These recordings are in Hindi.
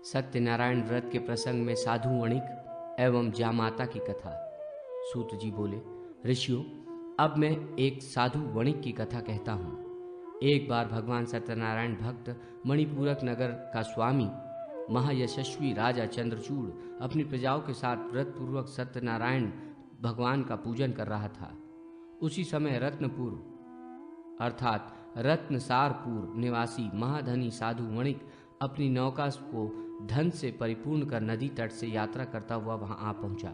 सत्यनारायण व्रत के प्रसंग में साधु वणिक एवं जामाता की कथा। सूत जी बोले, ऋषियों, अब मैं एक साधु वणिक की कथा कहता हूँ। एक बार भगवान सत्यनारायण भक्त मणिपूरक नगर का स्वामी महायशस्वी राजा चंद्रचूड़ अपनी प्रजाओं के साथ व्रत पूर्वक सत्यनारायण भगवान का पूजन कर रहा था। उसी समय रत्नपुर अर्थात रत्नसारपुर निवासी महाधनी साधु वणिक अपनी नौका को धन से परिपूर्ण कर नदी तट से यात्रा करता हुआ वहां आ पहुंचा।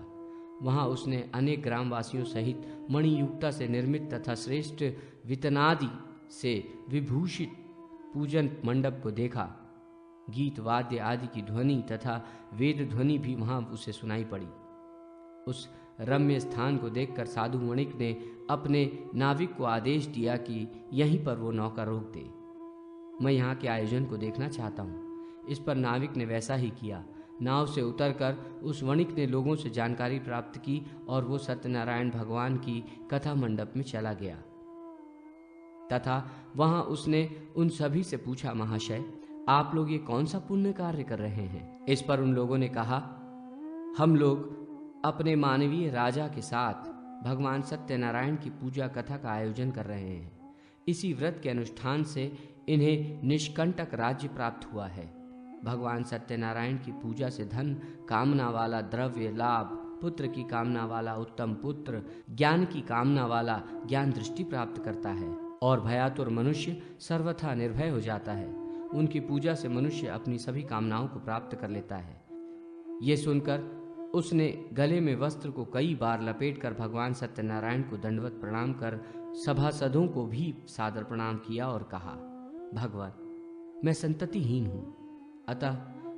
वहां उसने अनेक ग्रामवासियों सहित मणियुक्ता से निर्मित तथा श्रेष्ठ वितनादि से विभूषित पूजन मंडप को देखा। गीत वाद्य आदि की ध्वनि तथा वेद ध्वनि भी वहां उसे सुनाई पड़ी। उस रम्य स्थान को देखकर साधु वणिक ने अपने नाविक को आदेश दिया कि यहीं पर वो नौका रोक दे। मैं यहाँ के आयोजन को देखना चाहता हूँ। इस पर नाविक ने वैसा ही किया। नाव से उतरकर उस वणिक ने लोगों से जानकारी प्राप्त की और वो सत्यनारायण भगवान की कथा मंडप में चला गया तथा वहां उसने उन सभी से पूछा, महाशय, आप लोग ये कौन सा पुण्य कार्य कर रहे हैं? इस पर उन लोगों ने कहा, हम लोग अपने मानवीय राजा के साथ भगवान सत्यनारायण की पूजा कथा का आयोजन कर रहे हैं। इसी व्रत के अनुष्ठान से इन्हें निष्कंटक राज्य प्राप्त हुआ है। भगवान सत्यनारायण की पूजा से धन कामना वाला द्रव्य लाभ, पुत्र की कामना वाला उत्तम पुत्र, ज्ञान की कामना वाला ज्ञान दृष्टि प्राप्त करता है और भयातुर मनुष्य सर्वथा निर्भय हो जाता है। उनकी पूजा से मनुष्य अपनी सभी कामनाओं को प्राप्त कर लेता है। ये सुनकर उसने गले में वस्त्र को कई बार लपेटकर भगवान सत्यनारायण को दंडवत प्रणाम कर सभासदों को भी सादर प्रणाम किया और कहा, भगवान, मैं संततिहीन हूँ, अतः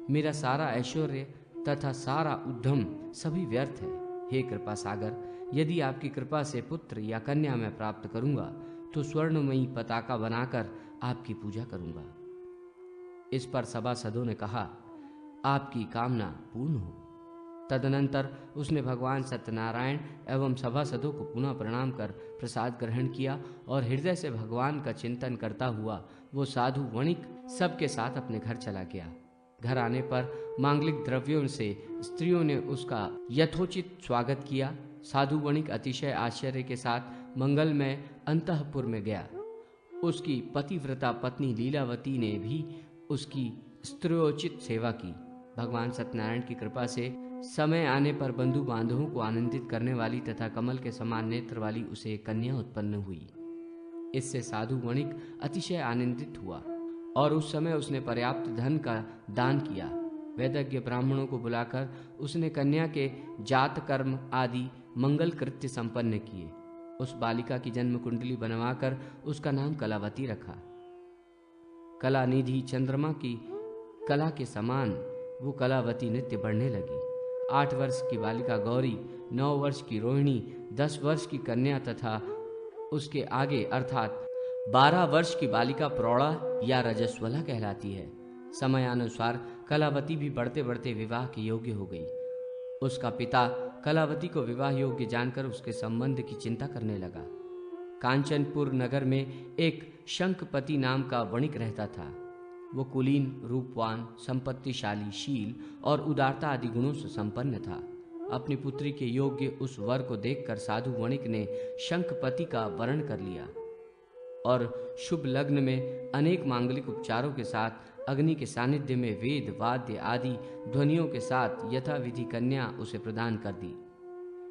मेरा सारा ऐश्वर्य तथा सारा उद्यम सभी व्यर्थ है। हे कृपा सागर, यदि आपकी कृपा से पुत्र या कन्या मैं प्राप्त करूंगा तो स्वर्णमयी पताका बनाकर आपकी पूजा करूंगा। इस पर सभासदों ने कहा, आपकी कामना पूर्ण हो। तदनंतर उसने भगवान सत्यनारायण एवं सभासदों को पुनः प्रणाम कर प्रसाद ग्रहण किया और हृदय से भगवान का चिंतन करता हुआ वो साधु वणिक सबके साथ अपने घर चला गया। घर आने पर मांगलिक द्रव्यों से स्त्रियों ने उसका यथोचित स्वागत किया। साधु वणिक अतिशय आश्चर्य के साथ मंगलमय अंतःपुर में गया। उसकी पतिव्रता पत्नी लीलावती ने भी उसकी स्त्रियोचित सेवा की। भगवान सत्यनारायण की कृपा से समय आने पर बंधु बांधवों को आनंदित करने वाली तथा कमल के समान नेत्र वाली उसे कन्या उत्पन्न हुई। इससे साधु वणिक अतिशय आनंदित हुआ और उस समय उसने पर्याप्त धन का दान किया। वैदज्ञ ब्राह्मणों को बुलाकर उसने कन्या के जात कर्म आदि मंगल कृत्य संपन्न किए। उस बालिका की जन्म कुंडली बनवाकर उसका नाम कलावती रखा। कला निधि चंद्रमा की कला के समान वो कलावती नित्य बढ़ने लगी। 8 वर्ष की बालिका गौरी, 9 वर्ष की रोहिणी, 10 वर्ष की कन्या तथा उसके आगे अर्थात 12 वर्ष की बालिका प्रौढ़ा या रजस्वला कहलाती है। समयानुसार कलावती भी बढ़ते बढ़ते विवाह के योग्य हो गई। उसका पिता कलावती को विवाह योग्य जानकर उसके संबंध की चिंता करने लगा। कांचनपुर नगर में एक शंखपति नाम का वणिक रहता था। वो कुलीन, रूपवान, संपत्तिशाली, शील और उदारता आदि गुणों से संपन्न था। अपनी पुत्री के योग्य उस वर को देखकर साधु वणिक ने शंखपति का वरण कर लिया और शुभ लग्न में अनेक मांगलिक उपचारों के साथ अग्नि के सानिध्य में वेद वाद्य आदि ध्वनियों के साथ यथाविधि कन्या उसे प्रदान कर दी।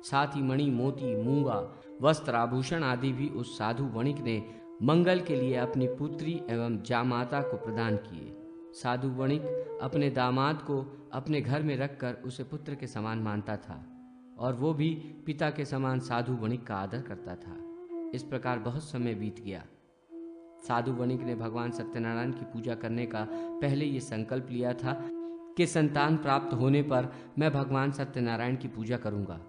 साथ ही मणि, मोती, मूंगा, वस्त्र, आभूषण आदि भी उस साधु वणिक ने मंगल के लिए अपनी पुत्री एवं जामाता को प्रदान किए। साधु वणिक अपने दामाद को अपने घर में रखकर उसे पुत्र के समान मानता था और वो भी पिता के समान साधु वणिक का आदर करता था। इस प्रकार बहुत समय बीत गया। साधु वणिक ने भगवान सत्यनारायण की पूजा करने का पहले ये संकल्प लिया था कि संतान प्राप्त होने पर मैं भगवान सत्यनारायण की पूजा करूंगा,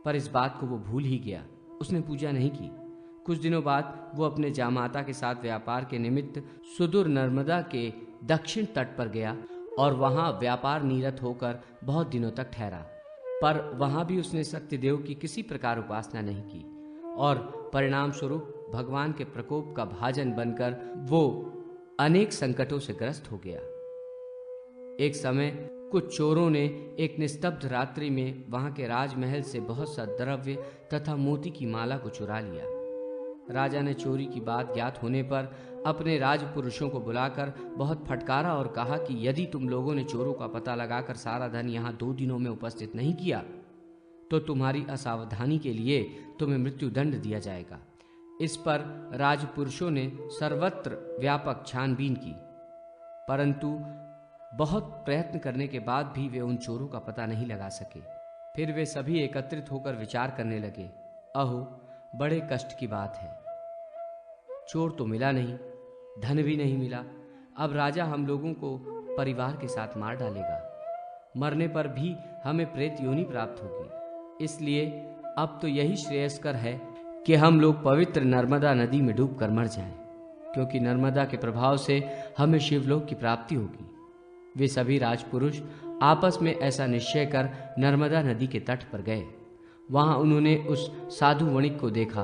पर इस बात को वो भूल ही गया। उसने पूजा नहीं की। कुछ दिनों बाद वो अपने जामाता के साथ व्यापार के निमित्त सुदूर नर्मदा के दक्षिण तट पर गया और वहां व्यापार निरत होकर बहुत दिनों तक ठहरा, पर वहां भी उसने सत्यदेव की किसी प्रकार उपासना नहीं की और परिणाम स्वरूप भगवान के प्रकोप का भाजन बनकर वो अनेक संकटों से ग्रस्त हो गया। एक समय कुछ चोरों ने एक निस्तब्ध रात्रि में वहां के राजमहल से बहुत सा द्रव्य तथा मोती की माला को चुरा लिया। राजा ने चोरी की बात ज्ञात होने पर अपने राजपुरुषों को बुलाकर बहुत फटकारा और कहा कि यदि तुम लोगों ने चोरों का पता लगाकर सारा धन यहाँ 2 दिनों में उपस्थित नहीं किया तो तुम्हारी असावधानी के लिए तुम्हें मृत्युदंड दिया जाएगा। इस पर राजपुरुषों ने सर्वत्र व्यापक छानबीन की, परंतु बहुत प्रयत्न करने के बाद भी वे उन चोरों का पता नहीं लगा सके। फिर वे सभी एकत्रित होकर विचार करने लगे, अहो बड़े कष्ट की बात है, चोर तो मिला नहीं, धन भी नहीं मिला। अब राजा हम लोगों को परिवार के साथ मार डालेगा, मरने पर भी हमें प्रेत योनि प्राप्त होगी। इसलिए अब तो यही श्रेयस्कर है कि हम लोग पवित्र नर्मदा नदी में डूबकर मर जाएं, क्योंकि नर्मदा के प्रभाव से हमें शिवलोक की प्राप्ति होगी। वे सभी राजपुरुष आपस में ऐसा निश्चय कर नर्मदा नदी के तट पर गए। वहां उन्होंने उस साधु वणिक को देखा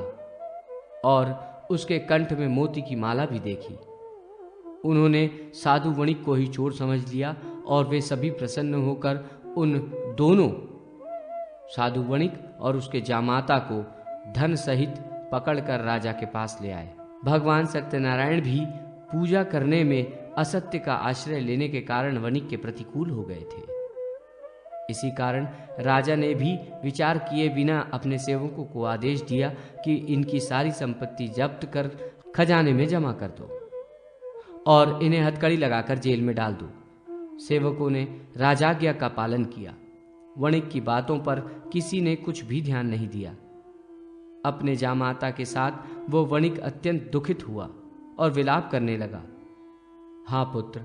और उसके कंठ में मोती की माला भी देखी। उन्होंने साधु वणिक को ही चोर समझ लिया और वे सभी प्रसन्न होकर उन दोनों साधु वणिक और उसके जामाता को धन सहित पकड़कर राजा के पास ले आए। भगवान सत्यनारायण भी पूजा करने में असत्य का आश्रय लेने के कारण वणिक के प्रतिकूल हो गए थे। इसी कारण राजा ने भी विचार किए बिना अपने सेवकों को आदेश दिया कि इनकी सारी संपत्ति जब्त कर खजाने में जमा कर दो और इन्हें हथकड़ी लगाकर जेल में डाल दो। सेवकों ने राजाज्ञा का पालन किया। वणिक की बातों पर किसी ने कुछ भी ध्यान नहीं दिया। अपने जामाता के साथ वो वणिक अत्यंत दुखित हुआ और विलाप करने लगा, हाँ पुत्र,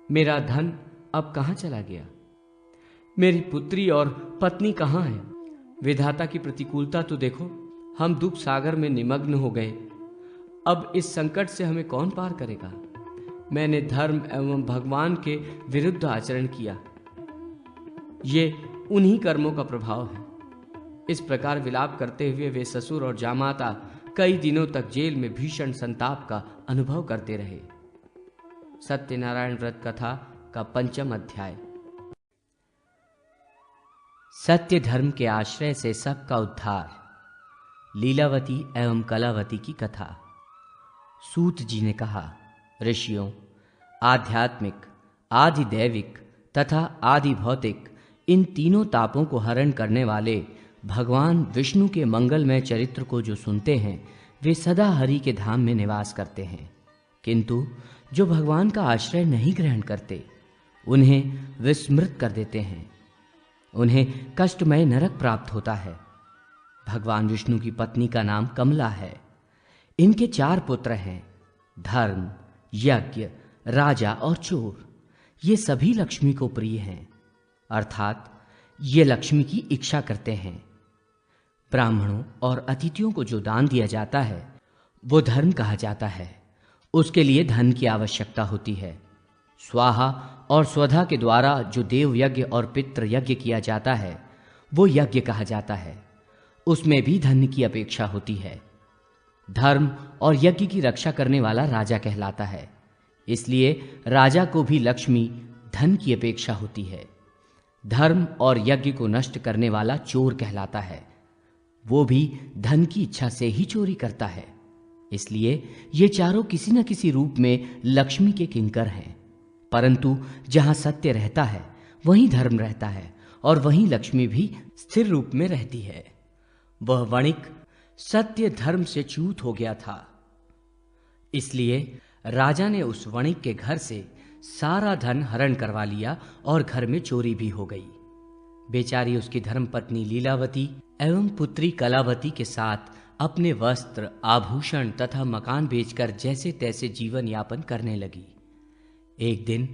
मेरा धन अब कहां चला गया? मेरी पुत्री और पत्नी कहां है? विधाता की प्रतिकूलता तो देखो, हम दुख सागर में निमग्न हो गए। अब इस संकट से हमें कौन पार करेगा? मैंने धर्म एवं भगवान के विरुद्ध आचरण किया, ये उन्हीं कर्मों का प्रभाव है। इस प्रकार विलाप करते हुए वे ससुर और जामाता कई दिनों तक जेल में भीषण संताप का अनुभव करते रहे। सत्यनारायण व्रत कथा का 5वां अध्याय। सत्य धर्म के आश्रय से सबका उद्धार। लीलावती एवं कलावती की कथा। सूत जी ने कहा, ऋषियों, आध्यात्मिक, आदि दैविक तथा आदि भौतिक इन तीनों तापों को हरण करने वाले भगवान विष्णु के मंगलमय चरित्र को जो सुनते हैं वे सदा हरि के धाम में निवास करते हैं, किंतु जो भगवान का आश्रय नहीं ग्रहण करते उन्हें विस्मृत कर देते हैं, उन्हें कष्टमय नरक प्राप्त होता है। भगवान विष्णु की पत्नी का नाम कमला है। इनके 4 पुत्र हैं, धर्म, यज्ञ, राजा और चोर। ये सभी लक्ष्मी को प्रिय हैं, अर्थात ये लक्ष्मी की इच्छा करते हैं। ब्राह्मणों और अतिथियों को जो दान दिया जाता है वो धर्म कहा जाता है। उसके लिए धन की आवश्यकता होती है। स्वाहा और स्वधा के द्वारा जो देव यज्ञ और पितृ यज्ञ किया जाता है वो यज्ञ कहा जाता है। उसमें भी धन की अपेक्षा होती है। धर्म और यज्ञ की रक्षा करने वाला राजा कहलाता है, इसलिए राजा को भी लक्ष्मी धन की अपेक्षा होती है। धर्म और यज्ञ को नष्ट करने वाला चोर कहलाता है, वो भी धन की इच्छा से ही चोरी करता है। इसलिए ये चारों किसी न किसी रूप में लक्ष्मी के किंकर हैं। परंतु जहां सत्य रहता है वहीं धर्म रहता है और वहीं लक्ष्मी भी स्थिर रूप में रहती है। वह वणिक सत्य धर्म से च्युत हो गया था, इसलिए राजा ने उस वणिक के घर से सारा धन हरण करवा लिया और घर में चोरी भी हो गई। बेचारी उसकी धर्मपत्नी लीलावती एवं पुत्री कलावती के साथ अपने वस्त्र, आभूषण तथा मकान बेचकर जैसे तैसे जीवन यापन करने लगी। एक दिन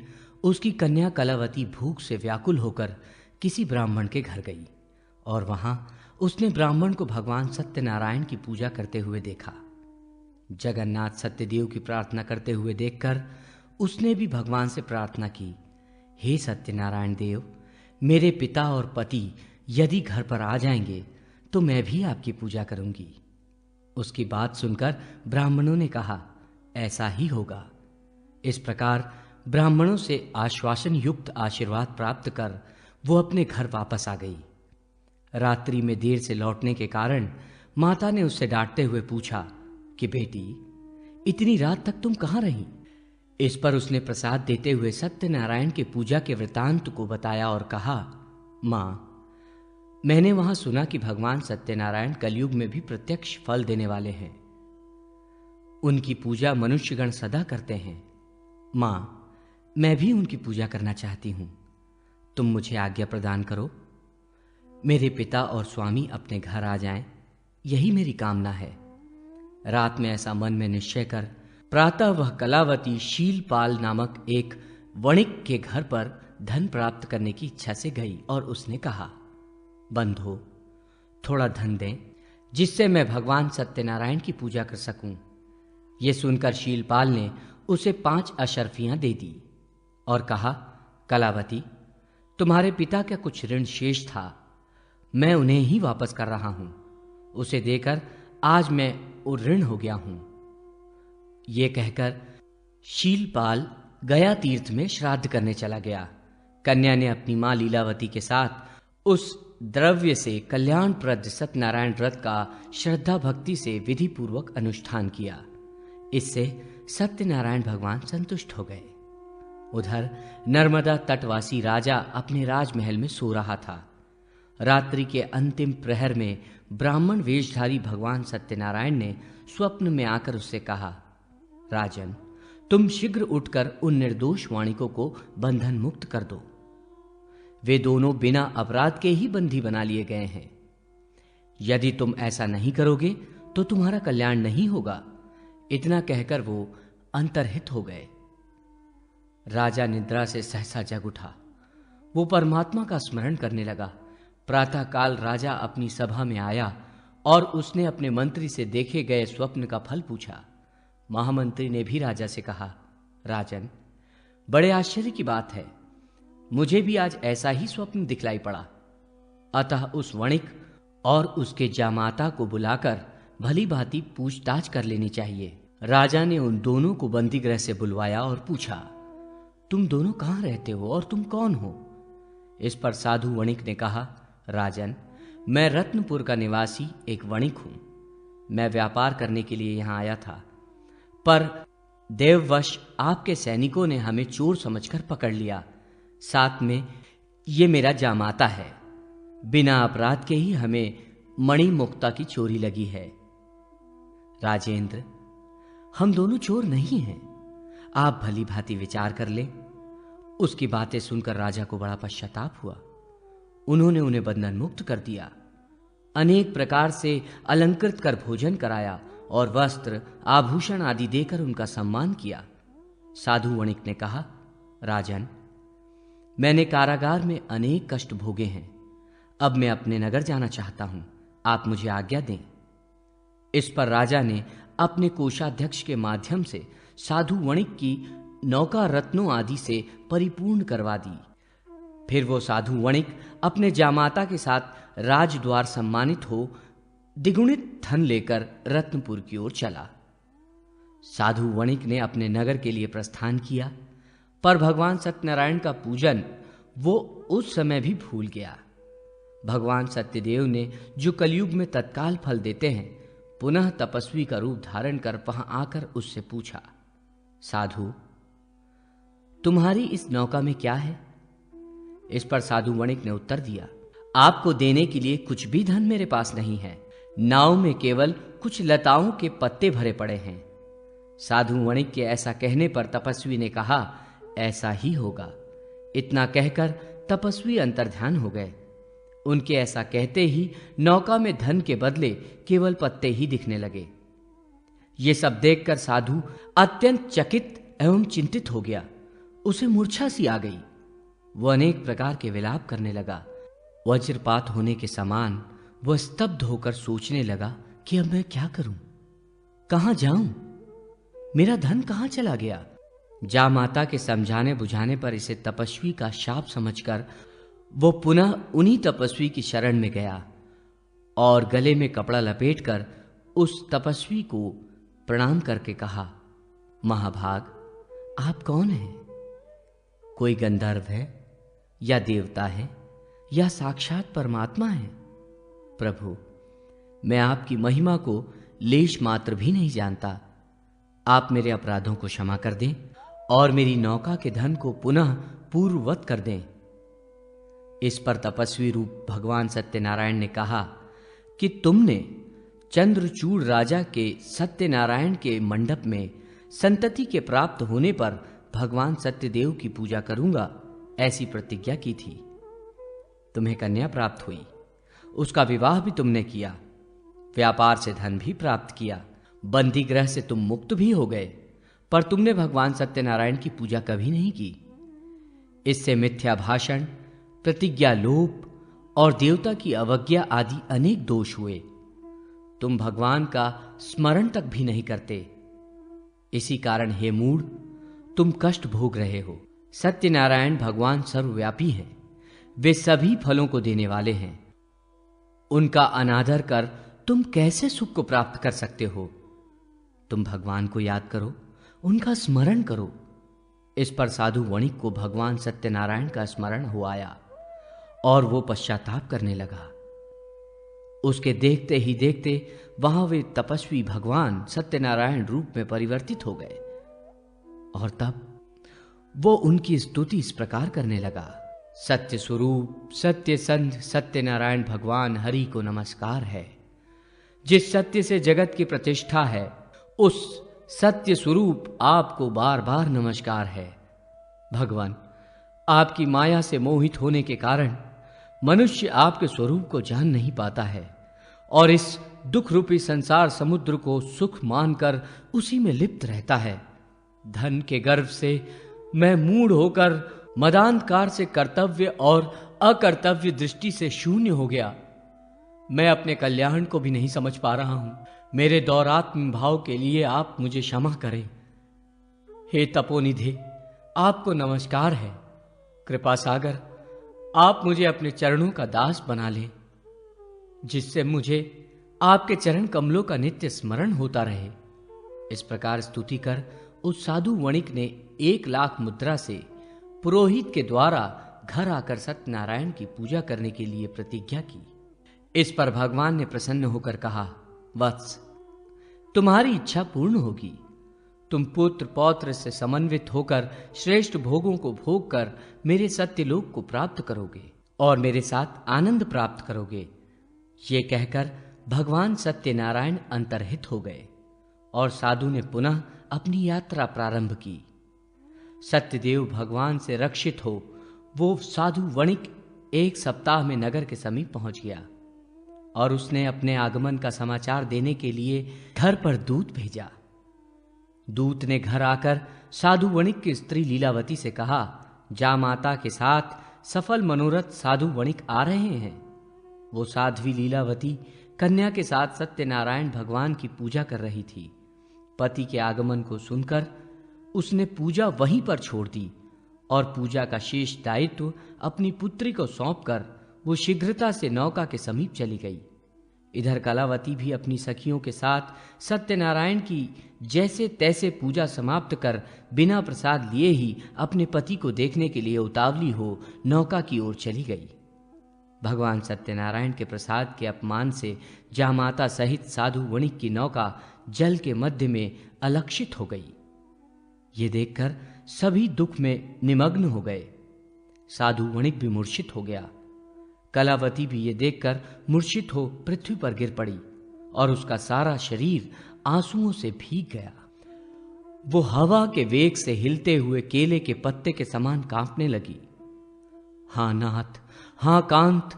उसकी कन्या कलावती भूख से व्याकुल होकर किसी ब्राह्मण के घर गई और वहां उसने ब्राह्मण को भगवान सत्यनारायण की पूजा करते हुए देखा। जगन्नाथ सत्यदेव की प्रार्थना करते हुए देखकर उसने भी भगवान से प्रार्थना की, हे सत्यनारायण देव, मेरे पिता और पति यदि घर पर आ जाएंगे तो मैं भी आपकी पूजा करूंगी। उसकी बात सुनकर ब्राह्मणों ने कहा, ऐसा ही होगा। इस प्रकार ब्राह्मणों से आश्वासन युक्त आशीर्वाद प्राप्त कर वो अपने घर वापस आ गई। रात्रि में देर से लौटने के कारण माता ने उससे डांटते हुए पूछा कि बेटी, इतनी रात तक तुम कहाँ रही? इस पर उसने प्रसाद देते हुए सत्यनारायण के पूजा के वृतांत को बताया और कहा, मां, मैंने वहां सुना कि भगवान सत्यनारायण कलयुग में भी प्रत्यक्ष फल देने वाले हैं। उनकी पूजा मनुष्यगण सदा करते हैं। मां, मैं भी उनकी पूजा करना चाहती हूं। तुम मुझे आज्ञा प्रदान करो। मेरे पिता और स्वामी अपने घर आ जाएं, यही मेरी कामना है। रात में ऐसा मन में निश्चय कर प्रातः वह कलावती शीलपाल नामक एक वणिक के घर पर धन प्राप्त करने की इच्छा से गई और उसने कहा, बंधो, थोड़ा धन दें जिससे मैं भगवान सत्यनारायण की पूजा कर सकूं। यह सुनकर शीलपाल ने उसे 5 अशर्फियां दे दी और कहा, कलावती, तुम्हारे पिता का कुछ ऋण शेष था, मैं उन्हें ही वापस कर रहा हूं। उसे देकर आज मैं ऋण हो गया हूं। ये कहकर शीलपाल गया तीर्थ में श्राद्ध करने चला गया। कन्या ने अपनी मां लीलावती के साथ उस द्रव्य से कल्याणप्रद सत्यनारायण व्रत का श्रद्धा भक्ति से विधि पूर्वक अनुष्ठान किया। इससे सत्यनारायण भगवान संतुष्ट हो गए। उधर नर्मदा तटवासी राजा अपने राजमहल में सो रहा था। रात्रि के अंतिम प्रहर में ब्राह्मण वेशधारी भगवान सत्यनारायण ने स्वप्न में आकर उससे कहा, राजन, तुम शीघ्र उठकर उन निर्दोष वाणिकों को बंधन मुक्त कर दो। वे दोनों बिना अपराध के ही बंदी बना लिए गए हैं। यदि तुम ऐसा नहीं करोगे तो तुम्हारा कल्याण नहीं होगा। इतना कहकर वो अंतर्हित हो गए। राजा निद्रा से सहसा जग उठा। वो परमात्मा का स्मरण करने लगा। प्रातःकाल राजा अपनी सभा में आया और उसने अपने मंत्री से देखे गए स्वप्न का फल पूछा। महामंत्री ने भी राजा से कहा, राजन, बड़े आश्चर्य की बात है, मुझे भी आज ऐसा ही स्वप्न दिखलाई पड़ा। अतः उस वणिक और उसके जामाता को बुलाकर भली भांति पूछताछ कर लेनी चाहिए। राजा ने उन दोनों को बंदी गृह से बुलवाया और पूछा, तुम दोनों कहां रहते हो और तुम कौन हो? इस पर साधु वणिक ने कहा, राजन, मैं रत्नपुर का निवासी एक वणिक हूं। मैं व्यापार करने के लिए यहां आया था, पर देववश आपके सैनिकों ने हमें चोर समझकर पकड़ लिया। साथ में ये मेरा जामाता है। बिना अपराध के ही हमें मणि मुक्ता की चोरी लगी है। राजेंद्र, हम दोनों चोर नहीं हैं। आप भली भांति विचार कर लें। उसकी बातें सुनकर राजा को बड़ा पश्चाताप हुआ। उन्होंने उन्हें बंधन मुक्त कर दिया, अनेक प्रकार से अलंकृत कर भोजन कराया और वस्त्र आभूषण आदि देकर उनका सम्मान किया। साधु वणिक ने कहा, राजन, मैंने कारागार में अनेक कष्ट भोगे हैं। अब मैं अपने नगर जाना चाहता हूं। आप मुझे आज्ञा दें। इस पर राजा ने अपने कोषाध्यक्ष के माध्यम से साधु वणिक की नौका रत्नों आदि से परिपूर्ण करवा दी। फिर वो साधु वणिक अपने जामाता के साथ राजद्वार सम्मानित हो द्विगुणित धन लेकर रत्नपुर की ओर चला। साधु वणिक ने अपने नगर के लिए प्रस्थान किया, पर भगवान सत्यनारायण का पूजन वो उस समय भी भूल गया। भगवान सत्यदेव ने जो कलयुग में तत्काल फल देते हैं, पुनः तपस्वी का रूप धारण कर वहां आकर उससे पूछा, साधु, तुम्हारी इस नौका में क्या है? इस पर साधु वणिक ने उत्तर दिया, आपको देने के लिए कुछ भी धन मेरे पास नहीं है। नाव में केवल कुछ लताओं के पत्ते भरे पड़े हैं। साधु वणिक के ऐसा कहने पर तपस्वी ने कहा, ऐसा ही होगा। इतना कहकर तपस्वी अंतर्ध्यान हो गए। उनके ऐसा कहते ही नौका में धन के बदले केवल पत्ते ही दिखने लगे। ये सब देखकर साधु अत्यंत चकित एवं चिंतित हो गया। उसे मूर्छा सी आ गई। वह अनेक प्रकार के विलाप करने लगा। वज्रपात होने के समान वह स्तब्ध होकर सोचने लगा कि अब मैं क्या करूं, कहां जाऊं, मेरा धन कहां चला गया। जामाता के समझाने बुझाने पर इसे तपस्वी का शाप समझकर वो पुनः उन्हीं तपस्वी की शरण में गया और गले में कपड़ा लपेटकर उस तपस्वी को प्रणाम करके कहा, महाभाग, आप कौन हैं? कोई गंधर्व है या देवता है या साक्षात परमात्मा है? प्रभु, मैं आपकी महिमा को लेश मात्र भी नहीं जानता। आप मेरे अपराधों को क्षमा कर दें और मेरी नौका के धन को पुनः पूर्ववत कर दें। इस पर तपस्वी रूप भगवान सत्यनारायण ने कहा कि तुमने चंद्रचूड़ राजा के सत्यनारायण के मंडप में संतति के प्राप्त होने पर भगवान सत्यदेव की पूजा करूंगा ऐसी प्रतिज्ञा की थी। तुम्हें कन्या प्राप्त हुई, उसका विवाह भी तुमने किया, व्यापार से धन भी प्राप्त किया, बंदी गृह से तुम मुक्त भी हो गए, पर तुमने भगवान सत्यनारायण की पूजा कभी नहीं की। इससे मिथ्या भाषण, प्रतिज्ञा लोप और देवता की अवज्ञा आदि अनेक दोष हुए। तुम भगवान का स्मरण तक भी नहीं करते। इसी कारण हे मूढ़, तुम कष्ट भोग रहे हो। सत्यनारायण भगवान सर्वव्यापी हैं, वे सभी फलों को देने वाले हैं। उनका अनादर कर तुम कैसे सुख को प्राप्त कर सकते हो? तुम भगवान को याद करो, उनका स्मरण करो। इस पर साधु वणिक को भगवान सत्यनारायण का स्मरण हो आया और वो पश्चाताप करने लगा। उसके देखते ही देखते वहां वे तपस्वी भगवान सत्यनारायण रूप में परिवर्तित हो गए और तब वो उनकी स्तुति इस प्रकार करने लगा। सत्य स्वरूप, सत्य संध सत्यनारायण भगवान हरि को नमस्कार है। जिस सत्य से जगत की प्रतिष्ठा है, उस सत्य स्वरूप आपको बार बार नमस्कार है। भगवान, आपकी माया से मोहित होने के कारण मनुष्य आपके स्वरूप को जान नहीं पाता है और इस दुख रूपी संसार समुद्र को सुख मानकर उसी में लिप्त रहता है। धन के गर्व से मैं मूढ़ होकर मदांधकार से कर्तव्य और अकर्तव्य दृष्टि से शून्य हो गया। मैं अपने कल्याण को भी नहीं समझ पा रहा हूं। मेरे दौरात्म्य भाव के लिए आप मुझे क्षमा करें। हे तपोनिधे, आपको नमस्कार है। कृपा सागर, आप मुझे अपने चरणों का दास बना लें, जिससे मुझे आपके चरण कमलों का नित्य स्मरण होता रहे। इस प्रकार स्तुति कर उस साधु वणिक ने 1,00,000 मुद्रा से पुरोहित के द्वारा घर आकर सत्यनारायण की पूजा करने के लिए प्रतिज्ञा की। इस पर भगवान ने प्रसन्न होकर कहा, वत्स, तुम्हारी इच्छा पूर्ण होगी। तुम पुत्र पौत्र से समन्वित होकर श्रेष्ठ भोगों को भोग कर मेरे सत्यलोक को प्राप्त करोगे और मेरे साथ आनंद प्राप्त करोगे। ये कहकर भगवान सत्यनारायण अंतर्हित हो गए और साधु ने पुनः अपनी यात्रा प्रारंभ की। सत्यदेव भगवान से रक्षित हो वो साधु वणिक 1 सप्ताह में नगर के समीप पहुंच गया और उसने अपने आगमन का समाचार देने के लिए घर पर दूत भेजा। दूत ने घर आकर साधु वणिक की स्त्री लीलावती से कहा, जामाता के साथ सफल मनोरथ साधु वणिक आ रहे हैं। वो साध्वी लीलावती कन्या के साथ सत्यनारायण भगवान की पूजा कर रही थी। पति के आगमन को सुनकर उसने पूजा वहीं पर छोड़ दी और पूजा का शेष दायित्व अपनी पुत्री को सौंपकर वो शीघ्रता से नौका के समीप चली गई। इधर कलावती भी अपनी सखियों के साथ सत्यनारायण की जैसे तैसे पूजा समाप्त कर बिना प्रसाद लिए ही अपने पति को देखने के लिए उतावली हो नौका की ओर चली गई। भगवान सत्यनारायण के प्रसाद के अपमान से जामाता सहित साधु वणिक की नौका जल के मध्य में अलक्षित हो गई। ये देखकर सभी दुख में निमग्न हो गए। साधु वणिक भी मूर्छित हो गया। कलावती भी ये देखकर मूर्छित हो पृथ्वी पर गिर पड़ी और उसका सारा शरीर आंसुओं से भीग गया। वो हवा के वेग से हिलते हुए केले के पत्ते के समान कांपने लगी। हाँ नाथ, हाँ कांत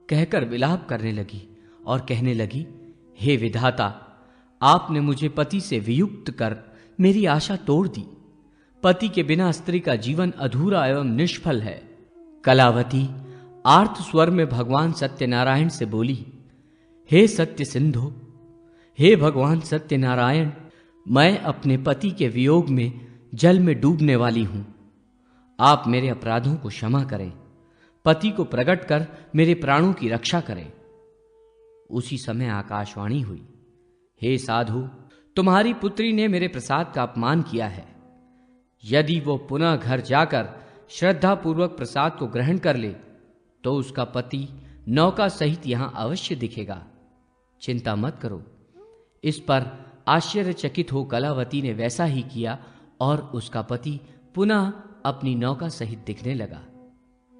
कहकर विलाप करने लगी और कहने लगी, हे विधाता, आपने मुझे पति से वियुक्त कर मेरी आशा तोड़ दी। पति के बिना स्त्री का जीवन अधूरा एवं निष्फल है। कलावती आर्त स्वर में भगवान सत्यनारायण से बोली, हे सत्य सिंधो, हे भगवान सत्यनारायण, मैं अपने पति के वियोग में जल में डूबने वाली हूं। आप मेरे अपराधों को क्षमा करें, पति को प्रकट कर मेरे प्राणों की रक्षा करें। उसी समय आकाशवाणी हुई, हे साधु, तुम्हारी पुत्री ने मेरे प्रसाद का अपमान किया है। यदि वो पुनः घर जाकर श्रद्धापूर्वक प्रसाद को ग्रहण कर ले तो उसका पति नौका सहित यहां अवश्य दिखेगा। चिंता मत करो। इस पर आश्चर्यचकित हो कलावती ने वैसा ही किया और उसका पति पुनः अपनी नौका सहित दिखने लगा।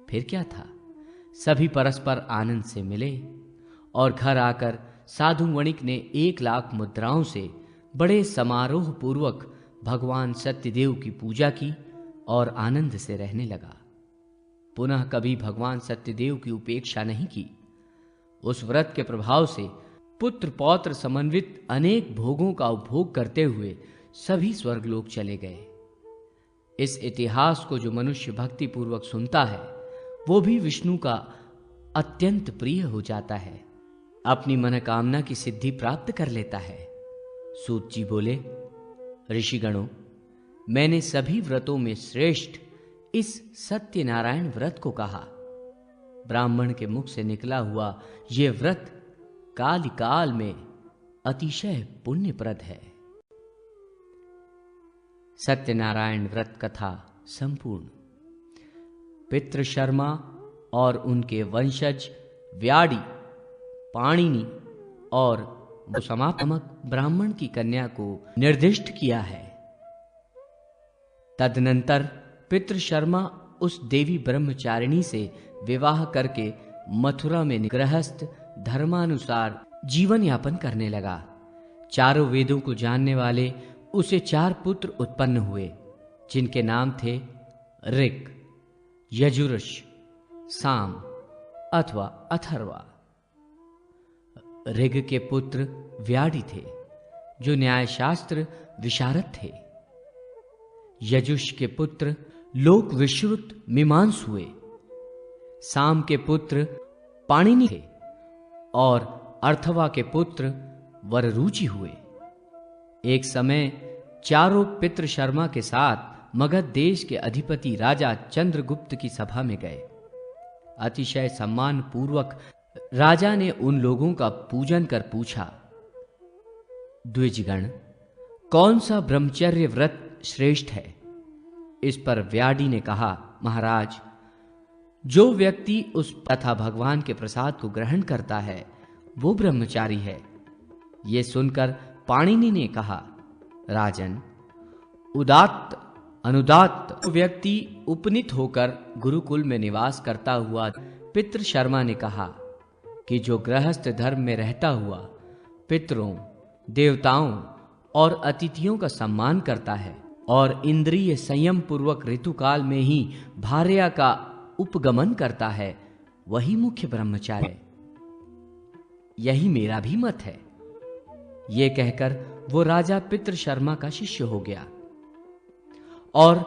फिर क्या था, सभी परस्पर आनंद से मिले और घर आकर साधु वणिक ने 1,00,000 मुद्राओं से बड़े समारोह पूर्वक भगवान सत्यदेव की पूजा की और आनंद से रहने लगा। पुनः कभी भगवान सत्यदेव की उपेक्षा नहीं की। उस व्रत के प्रभाव से पुत्र पौत्र समन्वित अनेक भोगों का उपभोग करते हुए सभी स्वर्गलोक चले गए। इस इतिहास को जो मनुष्य भक्ति पूर्वक सुनता है वो भी विष्णु का अत्यंत प्रिय हो जाता है, अपनी मनोकामना की सिद्धि प्राप्त कर लेता है। सूत जी बोले, ऋषिगणों, मैंने सभी व्रतों में श्रेष्ठ इस सत्यनारायण व्रत को कहा। ब्राह्मण के मुख से निकला हुआ यह व्रत काल काल में अतिशय पुण्यप्रद है। सत्यनारायण व्रत कथा संपूर्ण। पितृशर्मा और उनके वंशज व्याडी, पाणिनि और समापमक ब्राह्मण की कन्या को निर्दिष्ट किया है। तदनंतर पितृशर्मा उस देवी ब्रह्मचारिणी से विवाह करके मथुरा में गृहस्थ धर्मानुसार जीवन यापन करने लगा। चारों वेदों को जानने वाले उसे 4 पुत्र उत्पन्न हुए, जिनके नाम थे ऋक्, यजुर्ष, साम अथवा अथर्वा। ऋग के पुत्र व्याडी थे, जो न्यायशास्त्र विशारद थे। यजुष के पुत्र लोक विश्रुत मीमांस हुए। साम के पुत्र पाणिनि थे और अर्थवा के पुत्र वररुचि हुए। एक समय चारों पितृशर्मा के साथ मगध देश के अधिपति राजा चंद्रगुप्त की सभा में गए। अतिशय सम्मान पूर्वक राजा ने उन लोगों का पूजन कर पूछा, द्विजगण, कौन सा ब्रह्मचर्य व्रत श्रेष्ठ है? इस पर व्याडी ने कहा, महाराज, जो व्यक्ति उस तथा भगवान के प्रसाद को ग्रहण करता है वो ब्रह्मचारी है। ये सुनकर पाणिनि ने कहा, राजन, उदात्त अनुदात्त व्यक्ति उपनीत होकर गुरुकुल में निवास करता हुआ पितृशर्मा ने कहा कि जो गृहस्थ धर्म में रहता हुआ पितरों, देवताओं और अतिथियों का सम्मान करता है और इंद्रिय संयम पूर्वक ऋतुकाल में ही भार्या का उपगमन करता है, वही मुख्य ब्रह्मचारी है। यही मेरा भी मत है। ये कहकर वो राजा पितृशर्मा का शिष्य हो गया और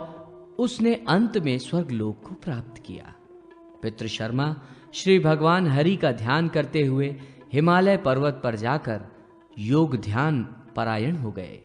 उसने अंत में स्वर्गलोक को प्राप्त किया। पितृशर्मा श्री भगवान हरि का ध्यान करते हुए हिमालय पर्वत पर जाकर योग ध्यान परायण हो गए।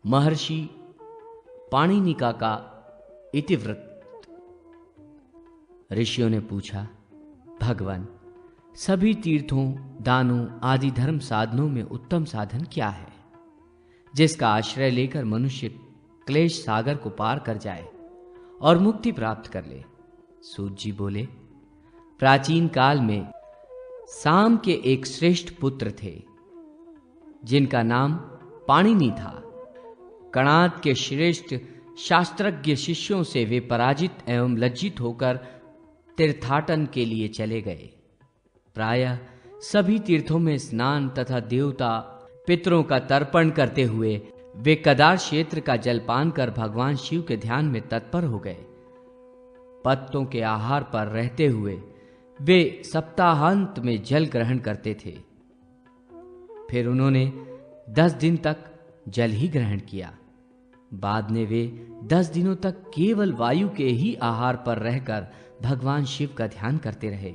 महर्षि पाणिनिका का इतिवृत्त। ऋषियों ने पूछा, भगवान, सभी तीर्थों, दानों आदि धर्म साधनों में उत्तम साधन क्या है, जिसका आश्रय लेकर मनुष्य क्लेश सागर को पार कर जाए और मुक्ति प्राप्त कर ले? सूत जी बोले, प्राचीन काल में साम के एक श्रेष्ठ पुत्र थे, जिनका नाम पाणिनि था। कणाद के श्रेष्ठ शास्त्रज्ञ शिष्यों से वे पराजित एवं लज्जित होकर तीर्थाटन के लिए चले गए। प्रायः सभी तीर्थों में स्नान तथा देवता पितरों का तर्पण करते हुए वे कदार क्षेत्र का जलपान कर भगवान शिव के ध्यान में तत्पर हो गए। पत्तों के आहार पर रहते हुए वे सप्ताहांत में जल ग्रहण करते थे। फिर उन्होंने 10 दिन तक जल ही ग्रहण किया। बाद में वे 10 दिनों तक केवल वायु के ही आहार पर रहकर भगवान शिव का ध्यान करते रहे।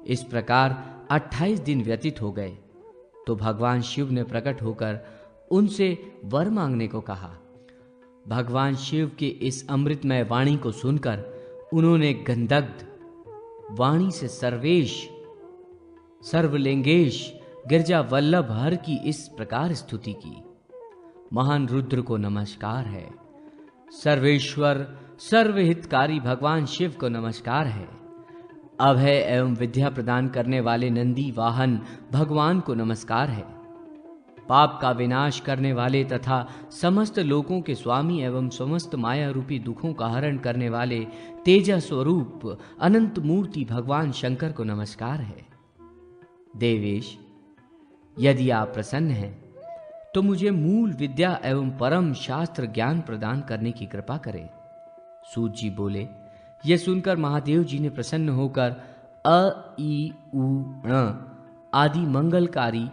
इस प्रकार 28 दिन व्यतीत हो गए तो भगवान शिव ने प्रकट होकर उनसे वर मांगने को कहा। भगवान शिव की इस अमृतमय वाणी को सुनकर उन्होंने गंधग्ध वाणी से सर्वेश सर्वलिंगेश गिरजा वल्लभ हर की इस प्रकार स्तुति की। महान रुद्र को नमस्कार है, सर्वेश्वर सर्वहितकारी भगवान शिव को नमस्कार है, अभय एवं विद्या प्रदान करने वाले नंदी वाहन भगवान को नमस्कार है, पाप का विनाश करने वाले तथा समस्त लोकों के स्वामी एवं समस्त माया रूपी दुखों का हरण करने वाले तेज स्वरूप अनंत मूर्ति भगवान शंकर को नमस्कार है। देवेश, यदि आप प्रसन्न हैं तो मुझे मूल विद्या एवं परम शास्त्र ज्ञान प्रदान करने की कृपा करें। सूत जी बोले, यह सुनकर महादेव जी ने प्रसन्न होकर अ ई उ ण आदि मंगलकारी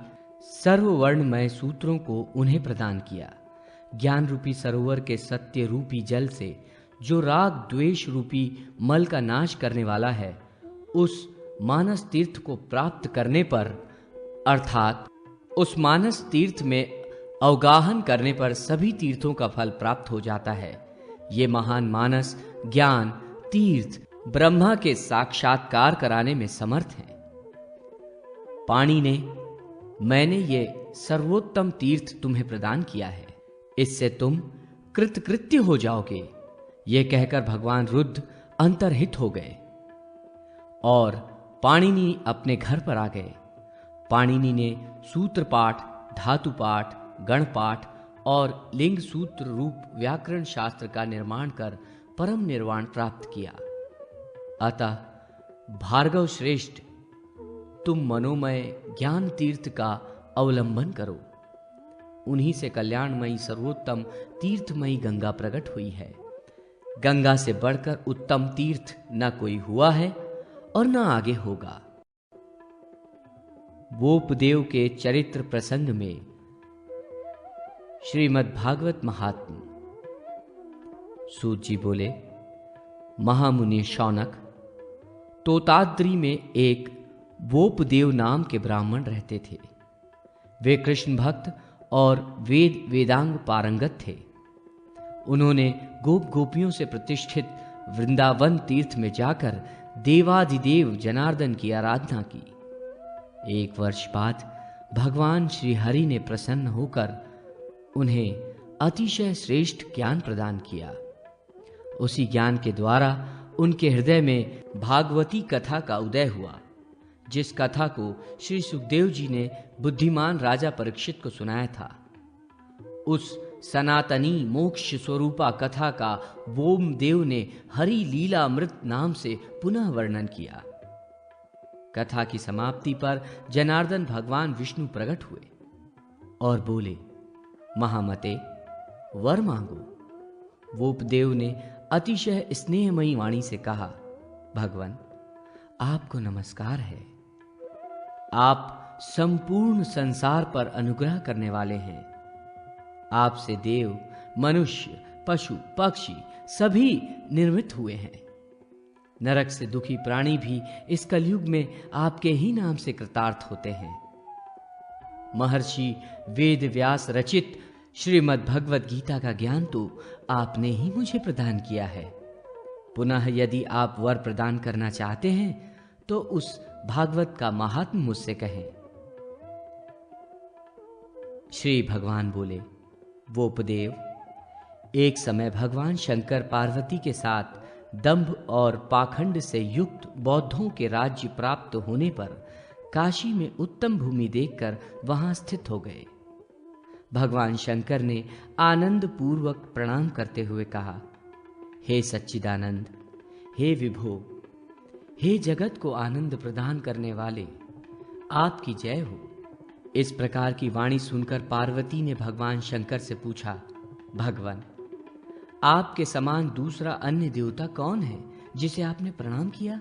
सर्ववर्णमय सूत्रों को उन्हें प्रदान किया। ज्ञान रूपी सरोवर के सत्य रूपी जल से जो राग द्वेष रूपी मल का नाश करने वाला है, उस मानस तीर्थ को प्राप्त करने पर, अर्थात उस मानस तीर्थ में अवगाहन करने पर सभी तीर्थों का फल प्राप्त हो जाता है। ये महान मानस ज्ञान तीर्थ ब्रह्मा के साक्षात्कार कराने में समर्थ हैं। पाणी ने, मैंने ये सर्वोत्तम तीर्थ तुम्हें प्रदान किया है, इससे तुम कृतकृत्य हो जाओगे। ये कहकर भगवान रुद्र अंतर्हित हो गए और पाणिनि अपने घर पर आ गए। पाणिनि ने सूत्रपाठ, धातुपाठ, गणपाठ और लिंग सूत्र रूप व्याकरण शास्त्र का निर्माण कर परम निर्वाण प्राप्त किया। अतः भार्गव श्रेष्ठ, तुम मनोमय ज्ञान तीर्थ का अवलंबन करो। उन्हीं से कल्याणमयी सर्वोत्तम तीर्थमयी गंगा प्रकट हुई है। गंगा से बढ़कर उत्तम तीर्थ न कोई हुआ है और न आगे होगा। गोपदेव के चरित्र प्रसंग में श्रीमद् भागवत महात्म्य। सूत जी बोले, महामुनि शौनक, तोताद्री में एक गोपदेव नाम के ब्राह्मण रहते थे। वे कृष्ण भक्त और वेद वेदांग पारंगत थे। उन्होंने गोप गोपियों से प्रतिष्ठित वृंदावन तीर्थ में जाकर देवाधिदेव जनार्दन की आराधना की। एक वर्ष बाद भगवान श्री हरि ने प्रसन्न होकर उन्हें अतिशय श्रेष्ठ ज्ञान प्रदान किया। उसी ज्ञान के द्वारा उनके हृदय में भागवती कथा का उदय हुआ, जिस कथा को श्री सुखदेव जी ने बुद्धिमान राजा परीक्षित को सुनाया था। उस सनातनी मोक्ष स्वरूपा कथा का वोमदेव ने हरि लीलामृत नाम से पुनः वर्णन किया। कथा की समाप्ति पर जनार्दन भगवान विष्णु प्रकट हुए और बोले, महामते, वर मांगो। वोपदेव ने अतिशय स्नेहमयी वाणी से कहा, भगवान, आपको नमस्कार है। आप संपूर्ण संसार पर अनुग्रह करने वाले हैं। आपसे देव, मनुष्य, पशु, पक्षी सभी निर्मित हुए हैं। नरक से दुखी प्राणी भी इस कलयुग में आपके ही नाम से कृतार्थ होते हैं। महर्षि वेद व्यास रचित श्रीमद् भगवत गीता का ज्ञान तो आपने ही मुझे प्रदान किया है। पुनः यदि आप वर प्रदान करना चाहते हैं तो उस भागवत का महात्म मुझसे कहें। श्री भगवान बोले, वोपदेव, एक समय भगवान शंकर पार्वती के साथ दंभ और पाखंड से युक्त बौद्धों के राज्य प्राप्त होने पर काशी में उत्तम भूमि देखकर वहां स्थित हो गए। भगवान शंकर ने आनंद पूर्वक प्रणाम करते हुए कहा, हे सच्चिदानंद, हे विभो, हे जगत को आनंद प्रदान करने वाले, आपकी जय हो। इस प्रकार की वाणी सुनकर पार्वती ने भगवान शंकर से पूछा, भगवान, आपके समान दूसरा अन्य देवता कौन है जिसे आपने प्रणाम किया?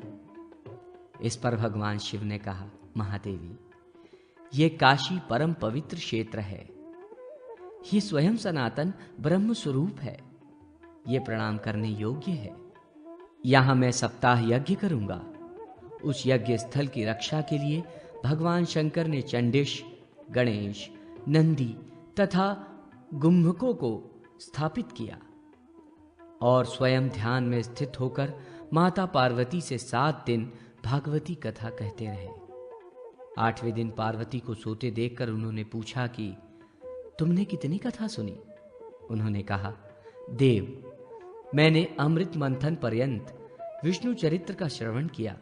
इस पर भगवान शिव ने कहा, महादेवी, ये काशी परम पवित्र क्षेत्र है। ये स्वयं सनातन ब्रह्म स्वरूप है। ये प्रणाम करने योग्य है। यहां मैं सप्ताह यज्ञ करूंगा। उस यज्ञ स्थल की रक्षा के लिए भगवान शंकर ने चंडिश, गणेश, नंदी तथा गुम्भकों को स्थापित किया और स्वयं ध्यान में स्थित होकर माता पार्वती से 7 दिन भागवती कथा कहते रहे। 8वें दिन पार्वती को सोते देखकर उन्होंने पूछा कि तुमने कितनी कथा सुनी? उन्होंने कहा, देव, मैंने अमृत मंथन पर्यंत विष्णु चरित्र का श्रवण किया।